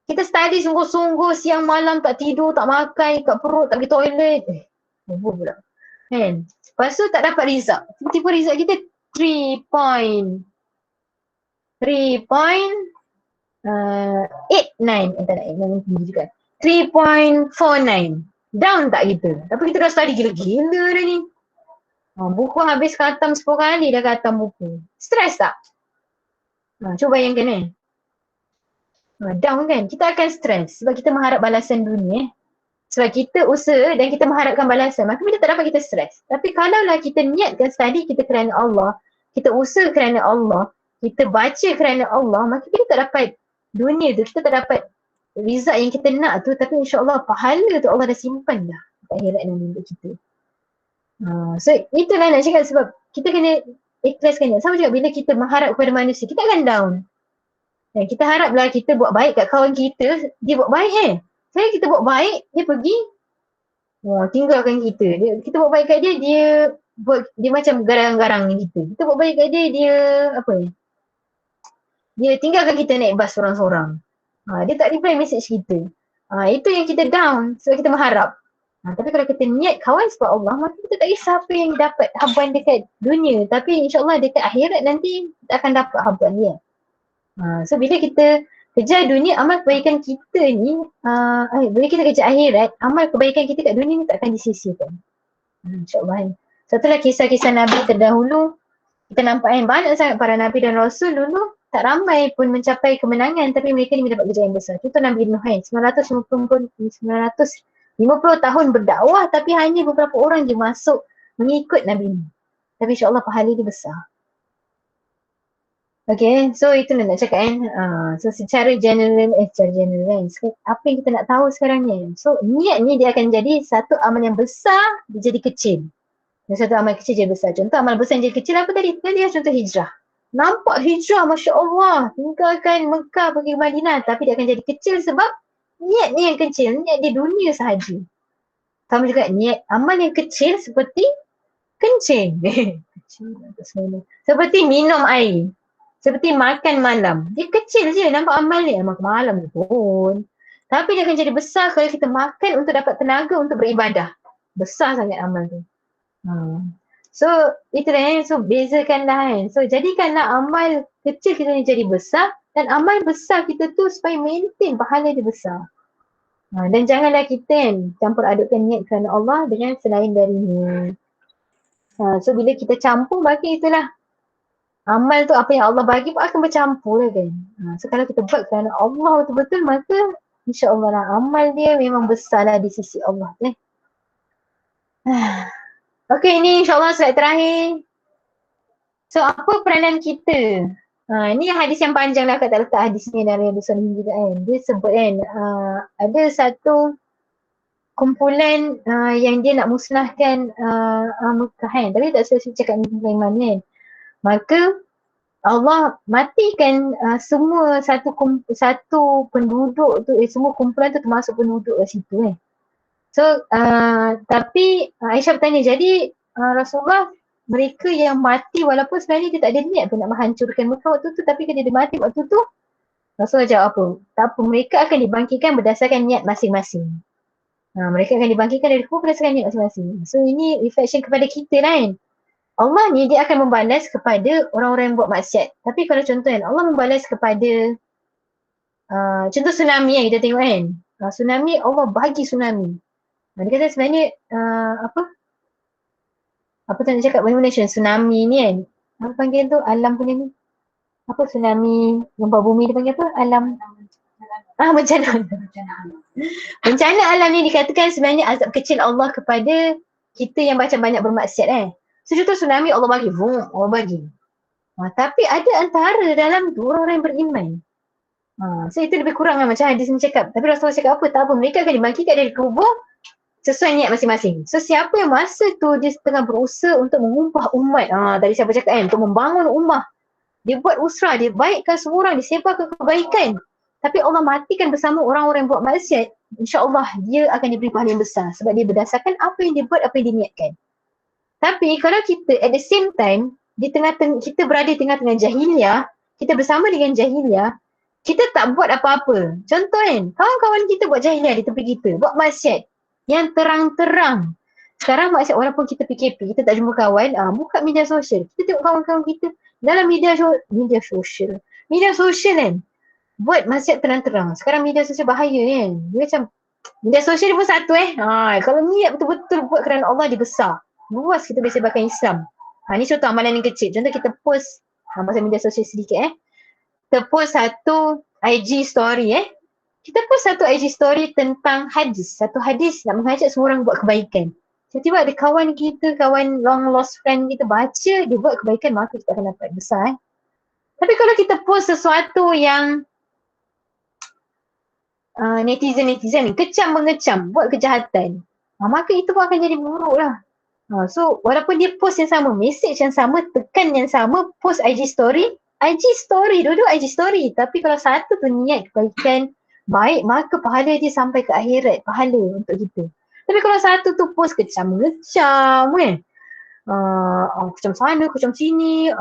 Speaker 2: Kita study sungguh-sungguh siang malam tak tidur, tak makan, kat perut, tak pergi toilet. Bobo pula. Kan? Lepas tu tak dapat result. Tiba-tiba result kita 3.89. Tak nak tinggi juga. 3.49. Down tak kita? Tapi kita dah study gila-gila dah ni. Buku habis khatam 10 kali dah khatam buku. Stress tak? Cuba bayangkan down kan? Kita akan stress sebab kita mengharap balasan dunia. Sebab kita usaha dan kita mengharapkan balasan. Maka bila tak dapat kita stress. Tapi kalaulah kita niatkan study kita kerana Allah, kita usaha kerana Allah, kita baca kerana Allah, maka kita tak dapat dunia tu, kita tak dapat result yang kita nak tu, tapi insyaAllah pahala tu Allah dah simpan dah akhirat nanti untuk kita. So itulah nak cakap sebab kita kena ikhlaskan ni. Sama juga bila kita mengharap kepada manusia, kita akan down. Dan kita haraplah kita buat baik kat kawan kita, dia buat baik Saya kita buat baik, dia pergi tinggalkan kita. Kita buat baik kat dia, dia macam garang-garang kita. Kita buat baik kat dia dia tinggalkan kita naik bas sorang-sorang. Dia tak reply message kita. Itu yang kita down sebab kita mengharap. Tapi kalau kita niat kawan sebab Allah, maka kita tak kisah apa yang dapat habuan dekat dunia. Tapi insyaAllah dekat akhirat nanti kita akan dapat habuan dia. So bila kita kejar dunia, amal kebaikan kita ni, bila kita kejar akhirat, amal kebaikan kita kat dunia ni tak akan disisihkan. InsyaAllah. Satulah kisah-kisah Nabi terdahulu, kita nampak banyak sangat para Nabi dan Rasul dulu, tak ramai pun mencapai kemenangan tapi mereka ni mendapat kejayaan besar. Contoh Nabi Nuh 950 tahun berdakwah tapi hanya beberapa orang je masuk mengikut Nabi Nuh. Tapi insyaAllah pahala dia besar. Okay, so itu nak cakap so secara general apa yang kita nak tahu sekarang ni. So niat ni dia akan jadi satu amal yang besar, dia jadi kecil. Dan satu amal kecil jadi besar. Contoh amal besar yang jadi kecil apa tadi? Tadi contoh hijrah. Nampak hijrah, Masya Allah, tinggalkan Mekah pergi Madinah, tapi dia akan jadi kecil sebab niat ni yang kecil, niat dia dunia sahaja. Sama juga niat amal yang kecil seperti kencing. kecil untuk semula. Seperti minum air. Seperti makan malam. Dia kecil je nampak amal ni. Makan malam pun. Tapi dia akan jadi besar kalau kita makan untuk dapat tenaga untuk beribadah. Besar sangat amal tu. So itulah yang bezakanlah kan. So jadikanlah amal kecil kita ni jadi besar dan amal besar kita tu supaya maintain pahala dia besar. Dan janganlah kita kan campur adukkan niat kerana Allah dengan selain darinya. So bila kita campur bagi itulah amal tu apa yang Allah bagi pun akan bercampur lah kan. So kalau kita buat kerana Allah betul-betul maka insya-Allah lah amal dia memang besar lah di sisi Allah ni. Okey, ini insya-Allah slide terakhir. So apa peranan kita? Ini hadis yang panjang lah, tak letak hadis ni dari Riyadhus Shalihin juga kan. Dia sebut kan ada satu kumpulan yang dia nak musnahkan Mekah kan. Tapi tak saya cakap ni kumpulan mana kan. Maka Allah matikan semua satu penduduk tu, semua kumpulan tu termasuk penduduk kat situ kan. So tapi Aisyah bertanya, jadi Rasulullah mereka yang mati walaupun sebenarnya dia tak ada niat pun nak menghancurkan Mekah waktu tu, tapi kalau dia mati waktu tu, Rasulullah jawab apa? Tak apa, mereka akan dibangkitkan berdasarkan niat masing-masing. Mereka akan dibangkitkan dari kubur berdasarkan niat masing-masing. So ini reflection kepada kita lah kan. Allah ni dia akan membalas kepada orang-orang yang buat maksiat. Tapi kalau contoh kan, Allah membalas kepada contoh tsunami yang kita tengok kan. Tsunami, Allah bagi tsunami. Dia kata sebenarnya apa tu nak cakap bagaimana tsunami ni kan, apa panggil tu, alam punya ni, apa tsunami, gempa bumi dia panggil apa, alam bencana alam ni dikatakan sebenarnya azab kecil Allah kepada kita yang macam banyak bermaksiat so contoh tsunami Allah bagi, Allah bagi tapi ada antara dalam tu orang-orang yang beriman. So itu lebih kurang lah macam hadis ni cakap. Tapi Rasulullah cakap apa, tak apa, mereka akan dibangkitkan dari kubur sesuai niat masing-masing. So siapa yang masa tu dia tengah berusaha untuk mengubah umat, tadi siapa cakap kan, untuk membangun ummah, dia buat usrah, dia baikkan semua orang, dia sebarkan kebaikan, tapi Allah matikan bersama orang-orang yang buat maksiat, insya-Allah dia akan diberi pahala yang besar sebab dia berdasarkan apa yang dia buat, apa yang dia niatkan. Tapi kalau kita at the same time kita berada di tengah-tengah jahiliah, kita bersama dengan jahiliah, kita tak buat apa-apa. Contoh kan, kawan-kawan kita buat jahiliah di tepi kita, buat maksiat yang terang-terang. Sekarang maksud walaupun kita PKP, kita tak jumpa kawan, buka media sosial. Kita tengok kawan-kawan kita dalam media sosial kan, buat maksiat terang-terang. Sekarang media sosial bahaya kan. Dia macam, media sosial dia pun satu kalau niat betul-betul buat kerana Allah, dia besar. Luas kita boleh sebarkan Islam. Ni contoh amalan yang kecil. Contoh kita post, pasal media sosial sedikit kita post satu IG story kita post satu IG story tentang hadis. Satu hadis nak mengajak semua orang buat kebaikan. Tiba-tiba ada kawan kita, kawan long lost friend kita baca, dia buat kebaikan, maka kita akan dapat besar. Tapi kalau kita post sesuatu yang netizen kecam mengecam, buat kejahatan, maka itu pun akan jadi buruk lah. So walaupun dia post yang sama, message yang sama, tekan yang sama, post IG story, dua-dua IG story. Tapi kalau satu tu niat kebaikan baik, maka pahala dia sampai ke akhirat, pahala untuk kita. Tapi kalau satu tu post kecam-ngecam kecam sana, kecam sini,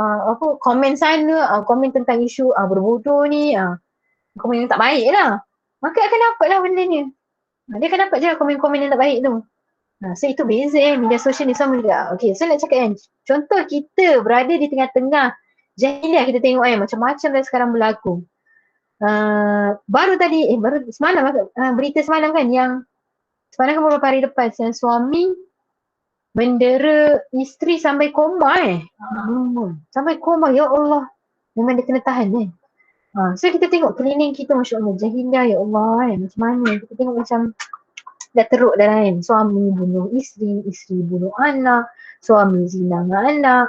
Speaker 2: komen sana, komen tentang isu berbodoh ni, komen yang tak baik lah, maka akan dapat lah benda ni. Dia akan dapat je lah komen-komen yang tak baik tu. So itu beza media sosial ni sama juga. Okay, so nak cakap kan, contoh kita berada di tengah-tengah jahiliah, kita tengok macam-macam dah sekarang berlaku. Baru semalam berita semalam kan, yang semalam kan beberapa hari lepas, yang suami mendera isteri sampai koma sampai koma, ya Allah, memang dia kena tahan so kita tengok keliling kita, Masya Allah, jahiliah, ya Allah macam mana, kita tengok macam dah teruk dah kan, suami bunuh isteri, isteri bunuh anak, suami zina dengan anak,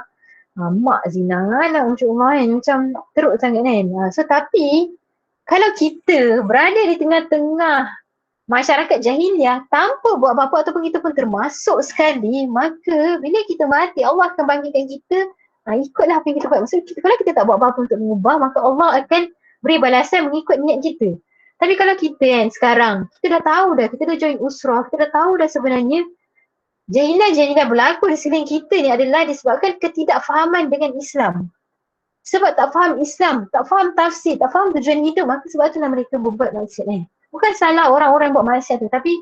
Speaker 2: mak zina dengan anak, Masya Allah macam teruk sangat kan. So tapi kalau kita berada di tengah-tengah masyarakat jahiliah tanpa buat apa-apa ataupun kita pun termasuk sekali, maka bila kita mati Allah akan bangkitkan kita, ikutlah apa yang kita buat. Maksudnya kalau kita tak buat apa-apa untuk mengubah, maka Allah akan beri balasan mengikut niat kita. Tapi kalau kita kan sekarang, kita dah tahu dah, kita dah join usrah, kita dah tahu dah sebenarnya Jahilah berlaku di sekeliling kita ni adalah disebabkan ketidakfahaman dengan Islam. Sebab tak faham Islam, tak faham tafsir, tak faham tujuan hidup, maka sebab itulah mereka berbuat maksiat ni. Bukan salah orang-orang yang buat maksiat tu, tapi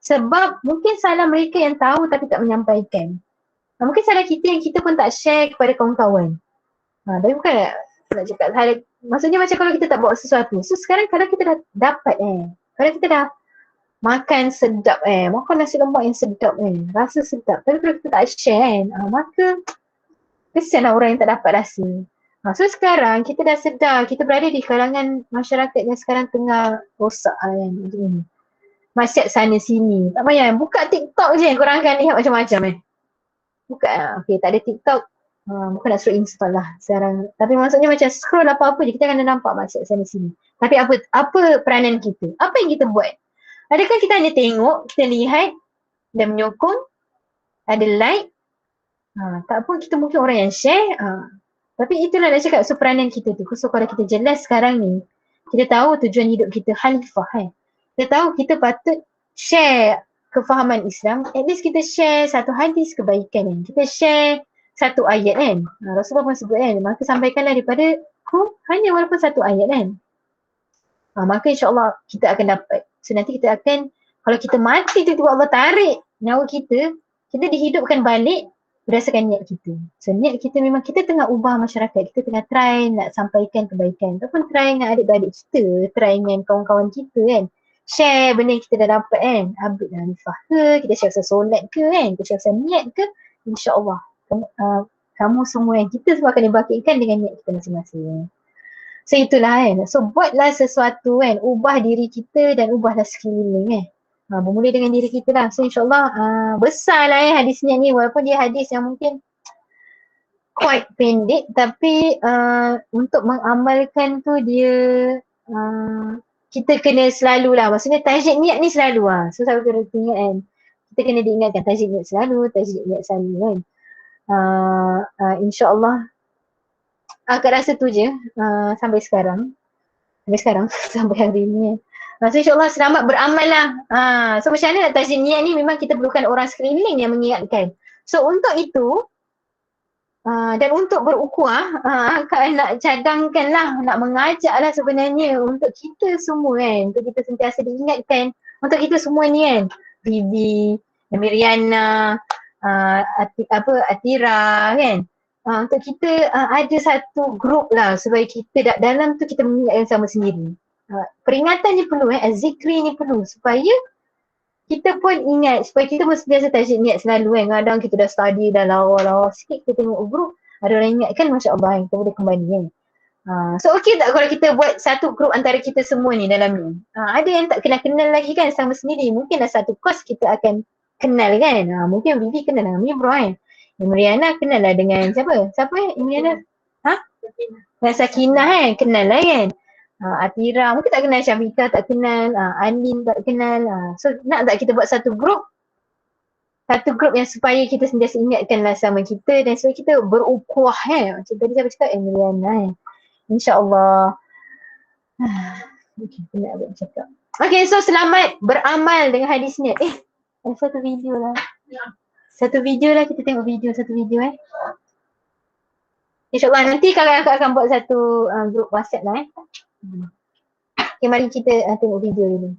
Speaker 2: sebab mungkin salah mereka yang tahu tapi tak menyampaikan. Mungkin salah kita yang kita pun tak share kepada kawan-kawan. Tapi bukan nak cakap salah, maksudnya macam kalau kita tak buat sesuatu. So sekarang kalau kita dah dapat kalau kita dah makan sedap makan nasi lemak yang sedap rasa sedap. Tapi kalau kita tak share maka kesianlah orang yang tak dapat rasa. So sekarang kita dah sedar, kita berada di kalangan masyarakat yang sekarang tengah rosak macam ni. Maksiat sana sini. Tak payah, buka TikTok je korang akan lihat macam-macam Buka, okay, tak ada TikTok. Bukan nak suruh install lah sekarang. Tapi maksudnya macam scroll apa-apa je, kita akan nampak maksiat sana sini. Tapi apa peranan kita? Apa yang kita buat? Adakah kita hanya tengok, kita lihat dan menyokong, ada like, tak pun kita mungkin orang yang share, tapi itulah nak cakap peranan kita tu. So kalau kita jelas sekarang ni, kita tahu tujuan hidup kita halifah kita tahu kita patut share kefahaman Islam, at least kita share satu hadis kebaikan kita share satu ayat Rasulullah pun sebut maka sampaikanlah daripada hanya walaupun satu ayat maka insyaAllah kita akan dapat. So nanti kita akan, kalau kita mati tiba-tiba Allah tarik nyawa kita, kita dihidupkan balik berdasarkan niat kita. So niat kita memang kita tengah ubah masyarakat, kita tengah try nak sampaikan kebaikan ataupun try dengan adik-beradik kita, try dengan kawan-kawan kita share benda yang kita dah dapat update dalam nifah ke, kita share pasal solat ke kita share pasal niat ke, insyaAllah kamu semua kita semua akan dibangkitkan dengan niat kita masing-masing. So itulah so buatlah sesuatu ubah diri kita dan ubahlah sekeliling bermula dengan diri kita lah. So insyaAllah besarlah hadis niat ni, walaupun dia hadis yang mungkin quite pendek, tapi untuk mengamalkan tu dia kita kena selalu lah, maksudnya tajdid niat ni selalu so selalu kena ingat kita kena diingatkan tajdid niat selalu insyaAllah aku rasa tu je sampai sekarang sampai hari ni so insyaAllah selamat beramal lah so macam mana nak tajdid niat ni, memang kita perlukan orang sekeliling yang mengingatkan. So untuk itu dan untuk berukhuwah Kak nak cadangkan lah, nak mengajak lah sebenarnya untuk kita semua untuk kita sentiasa diingatkan untuk kita semua ni Bibi, Miriana, Atira untuk kita ada satu grup lah supaya kita dalam tu kita mengingatkan sama sendiri. Peringatan ni perlu zikri ni perlu supaya kita pun ingat, supaya kita pun biasa tajdid niat selalu kadang kita dah study dah lawa sikit, kita tengok grup ada orang ingatkan, Masya Allah kita boleh kembali so okey tak kalau kita buat satu grup antara kita semua ni dalam ni, ada yang tak kenal lagi sama sendiri, mungkin dah satu kos kita akan kenal mungkin Bibi kenal dengan Mibro Mariana kenal lah dengan siapa Mariana dengan Sakinah kenal lah Atira mungkin tak kenal, Syafika tak kenal, Anin tak kenal. So nak tak kita buat satu grup yang supaya kita sentiasa ingatkanlah sama kita dan supaya kita berukhuwah macam tadi saya cakap Emiliana InsyaAllah. Okay, nak buat cakap. Okay, so selamat beramal dengan hadis niat. Satu video lah. Satu video lah, kita tengok satu video InsyaAllah nanti kakak akan buat satu grup WhatsApp lah Okay, mari kita tengok video dulu.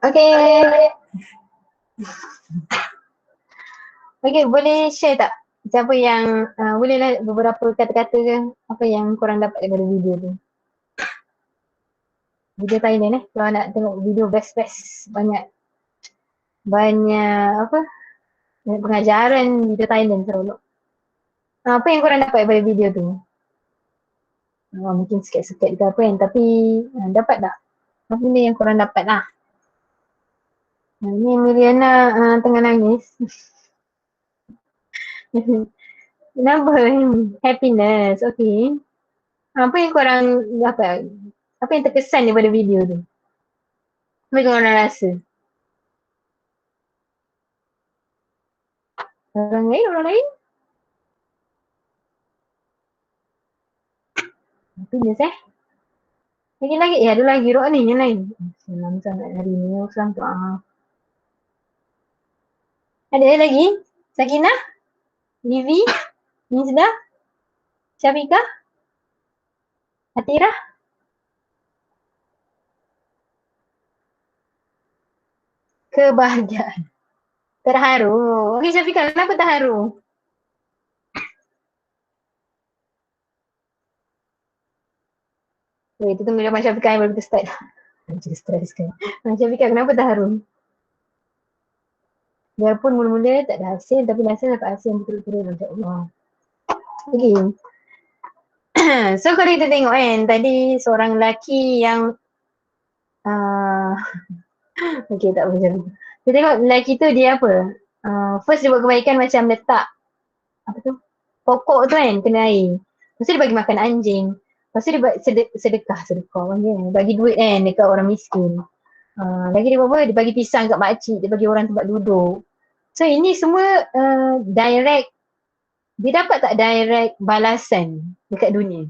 Speaker 2: Okay. Okay, boleh share tak? Siapa yang, bolehlah beberapa kata-kata ke apa yang korang dapat daripada video tu. Video Thailand kalau nak tengok video best-best banyak apa, banyak pengajaran video Thailand seronok. Apa yang korang dapat daripada video tu? Mungkin sikit-sikit ke apa kan, tapi dapat tak? Apa benda yang korang dapat lah? Ni Miriana tengah nangis. Kenapa? Happiness, okay. Apa yang korang dapat? Apa yang terkesan daripada video tu? Apa yang korang rasa? Orang lain? Happiness Lagi, ada lagi roh ni yang lain. Senang sangat hari ni, usang tu. Ada lagi? Sakinah? Livi? Nizda? Syafiqah? Atirah? Kebahagiaan. Terharu. Okey Syafiqah, kenapa terharu? Itu tunggu jawapan Syafiqah yang baru kita start. Macam stres kan. Syafiqah, kenapa terharu? Biarpun mula-mula tak ada hasil, tapi hasil dapat hasil yang betul-betul insyaAllah. Okay. So kalau kita tengok kan, tadi seorang lelaki yang okay, tak apa macam tu. Kita tengok lelaki tu dia apa? First dia buat kebaikan macam letak apa tu? Pokok tu kan, kena air. Lepas tu dia bagi makan anjing. Lepas tu dia buat sedekah bagi duit kan dekat orang miskin. Lagi dia buat apa? Dia bagi pisang kat makcik, dia bagi orang tempat duduk. So ini semua direct, dia dapat tak direct balasan dekat dunia?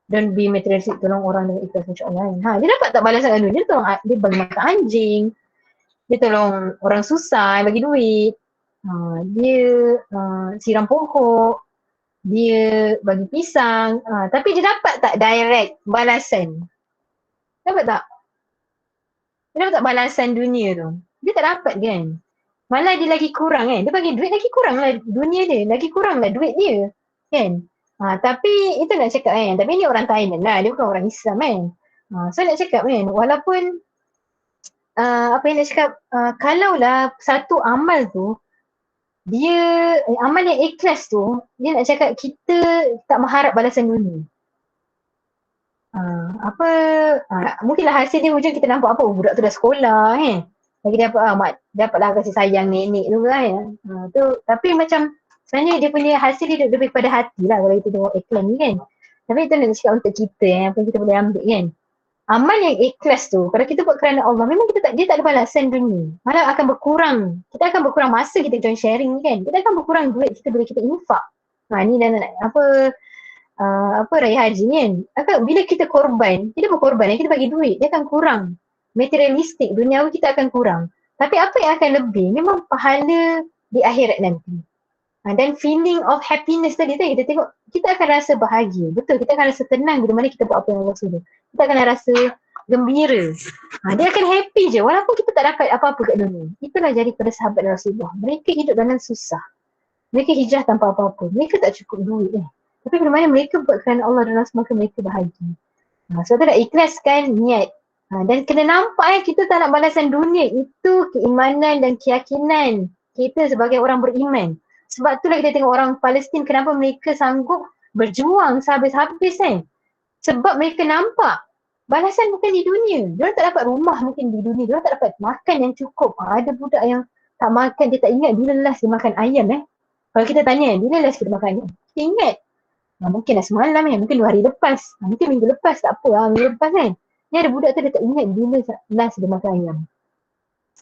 Speaker 2: Don't be materialistic, tolong orang dengan ikhlas insya-Allah. Dia dapat tak balasan kat dunia? Dia tolong, dia bagi makan anjing, dia tolong orang susah, bagi duit. Dia siram pokok, dia bagi pisang, tapi dia dapat tak direct balasan? Dapat tak? Dia dapat tak balasan dunia tu? Dia tak dapat kan? Malah dia lagi kurang kan? Dia bagi duit lagi kurang lah dunia dia, lagi kurang lah duit dia kan? Tapi itu nak cakap kan, tapi ni orang Thailand lah, dia bukan orang Islam kan? So nak cakap kan, walaupun apa yang nak cakap, kalaulah satu amal tu dia amal yang ikhlas tu, dia nak cakap kita tak mengharap balasan dunia. Mungkinlah hasil dia hujung kita nampak apa, budak tu dah sekolah kan, lagi dapatlah kasih sayang nenek tu kan. Tapi macam sebenarnya dia punya hasil dia lebih pada hati lah kalau kita tengok iklan ni kan. Tapi itu nak cakap untuk kita apa yang kita boleh ambil kan. Amal yang ikhlas tu, kalau kita buat kerana Allah, memang dia tak ada balasan dunia. Malah akan berkurang. Kita akan berkurang masa kita join sharing kan. Kita akan berkurang duit kita bila kita infak. Ni dah raya haji ni kan. Bila kita korban, kita berkorban, kita bagi duit, dia akan kurang. Materialistik, duniawi kita akan kurang. Tapi apa yang akan lebih? Memang pahala di akhirat nanti. Dan feeling of happiness tadi kita tengok, kita akan rasa bahagia. Betul, kita akan rasa tenang bila mana kita buat apa yang Allah suruh. Kita akan rasa gembira. Dia akan happy je walaupun kita tak dapat apa-apa kat dunia. Itulah jadi pada sahabat Rasulullah. Mereka hidup dalam susah. Mereka hijrah tanpa apa-apa. Mereka tak cukup duit Tapi bila mana mereka buat kerana Allah dan Rasul, maka mereka bahagia. Sebab tu nak ikhlaskan niat. Dan kena nampak kita tak nak balasan dunia. Itu keimanan dan keyakinan kita sebagai orang beriman. Sebab itulah kita tengok orang Palestin, kenapa mereka sanggup berjuang sehabis-habis Sebab mereka nampak balasan bukan di dunia. Diorang tak dapat rumah mungkin di dunia. Diorang tak dapat makan yang cukup. Ada budak yang tak makan, dia tak ingat bila last dia makan ayam Kalau kita tanya, bila last kita makan ayam? Kita ingat. Mungkin semalam mungkin 2 hari lepas. Mungkin minggu lepas, tak apa minggu lepas Ni ada budak tu dia tak ingat bila last dia makan ayam.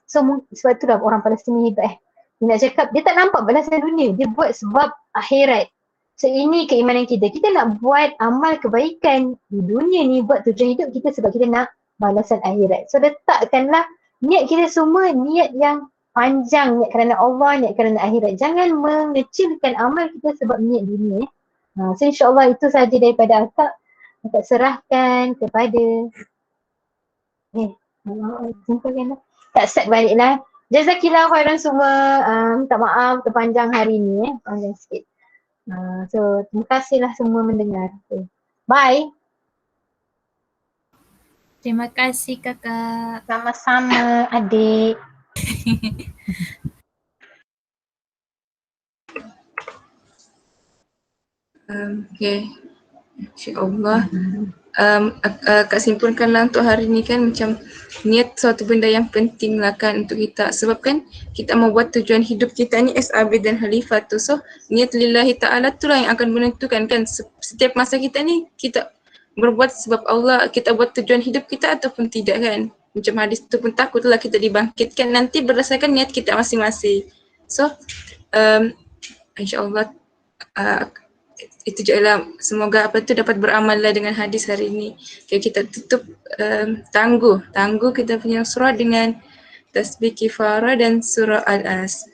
Speaker 2: So sebab tu dah orang Palestin ni hebat Dia nak cakap, dia tak nampak balasan dunia. Dia buat sebab akhirat. So ini keimanan kita. Kita nak buat amal kebaikan di dunia ni, buat tujuan hidup kita sebab kita nak balasan akhirat. So letakkanlah niat kita semua, niat yang panjang, niat kerana Allah, niat kerana akhirat. Jangan mengecilkan amal kita sebab niat dunia So insyaAllah itu sahaja daripada akak. Akak serahkan kepada simpulkan tak start balik lah. Jazakillah khairan semua. Minta maaf terpanjang hari ni panjang sikit. So terima kasihlah semua mendengar. Bye.
Speaker 4: Terima kasih kakak.
Speaker 2: Sama-sama adik.
Speaker 1: Okay. InsyaAllah. Kak simpulkanlah untuk hari ni kan, macam niat suatu benda yang penting lah kan untuk kita, sebab kan kita mau buat tujuan hidup kita ni as abid dan khalifah tu. So niat lillahi ta'ala tu lah yang akan menentukan kan setiap masa kita ni kita berbuat sebab Allah, kita buat tujuan hidup kita ataupun tidak kan. Macam hadis tu pun takutlah kita dibangkitkan nanti berdasarkan niat kita masing-masing. So insyaAllah itu je lah. Semoga apa tu dapat beramal lah dengan hadis hari ni. Okay, kita tutup tangguh kita punya surah dengan tasbih kifarah dan surah Al-As.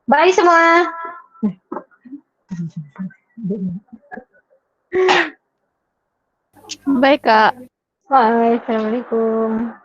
Speaker 2: Bye semua.
Speaker 5: Baik Kak.
Speaker 2: Bye. Assalamualaikum.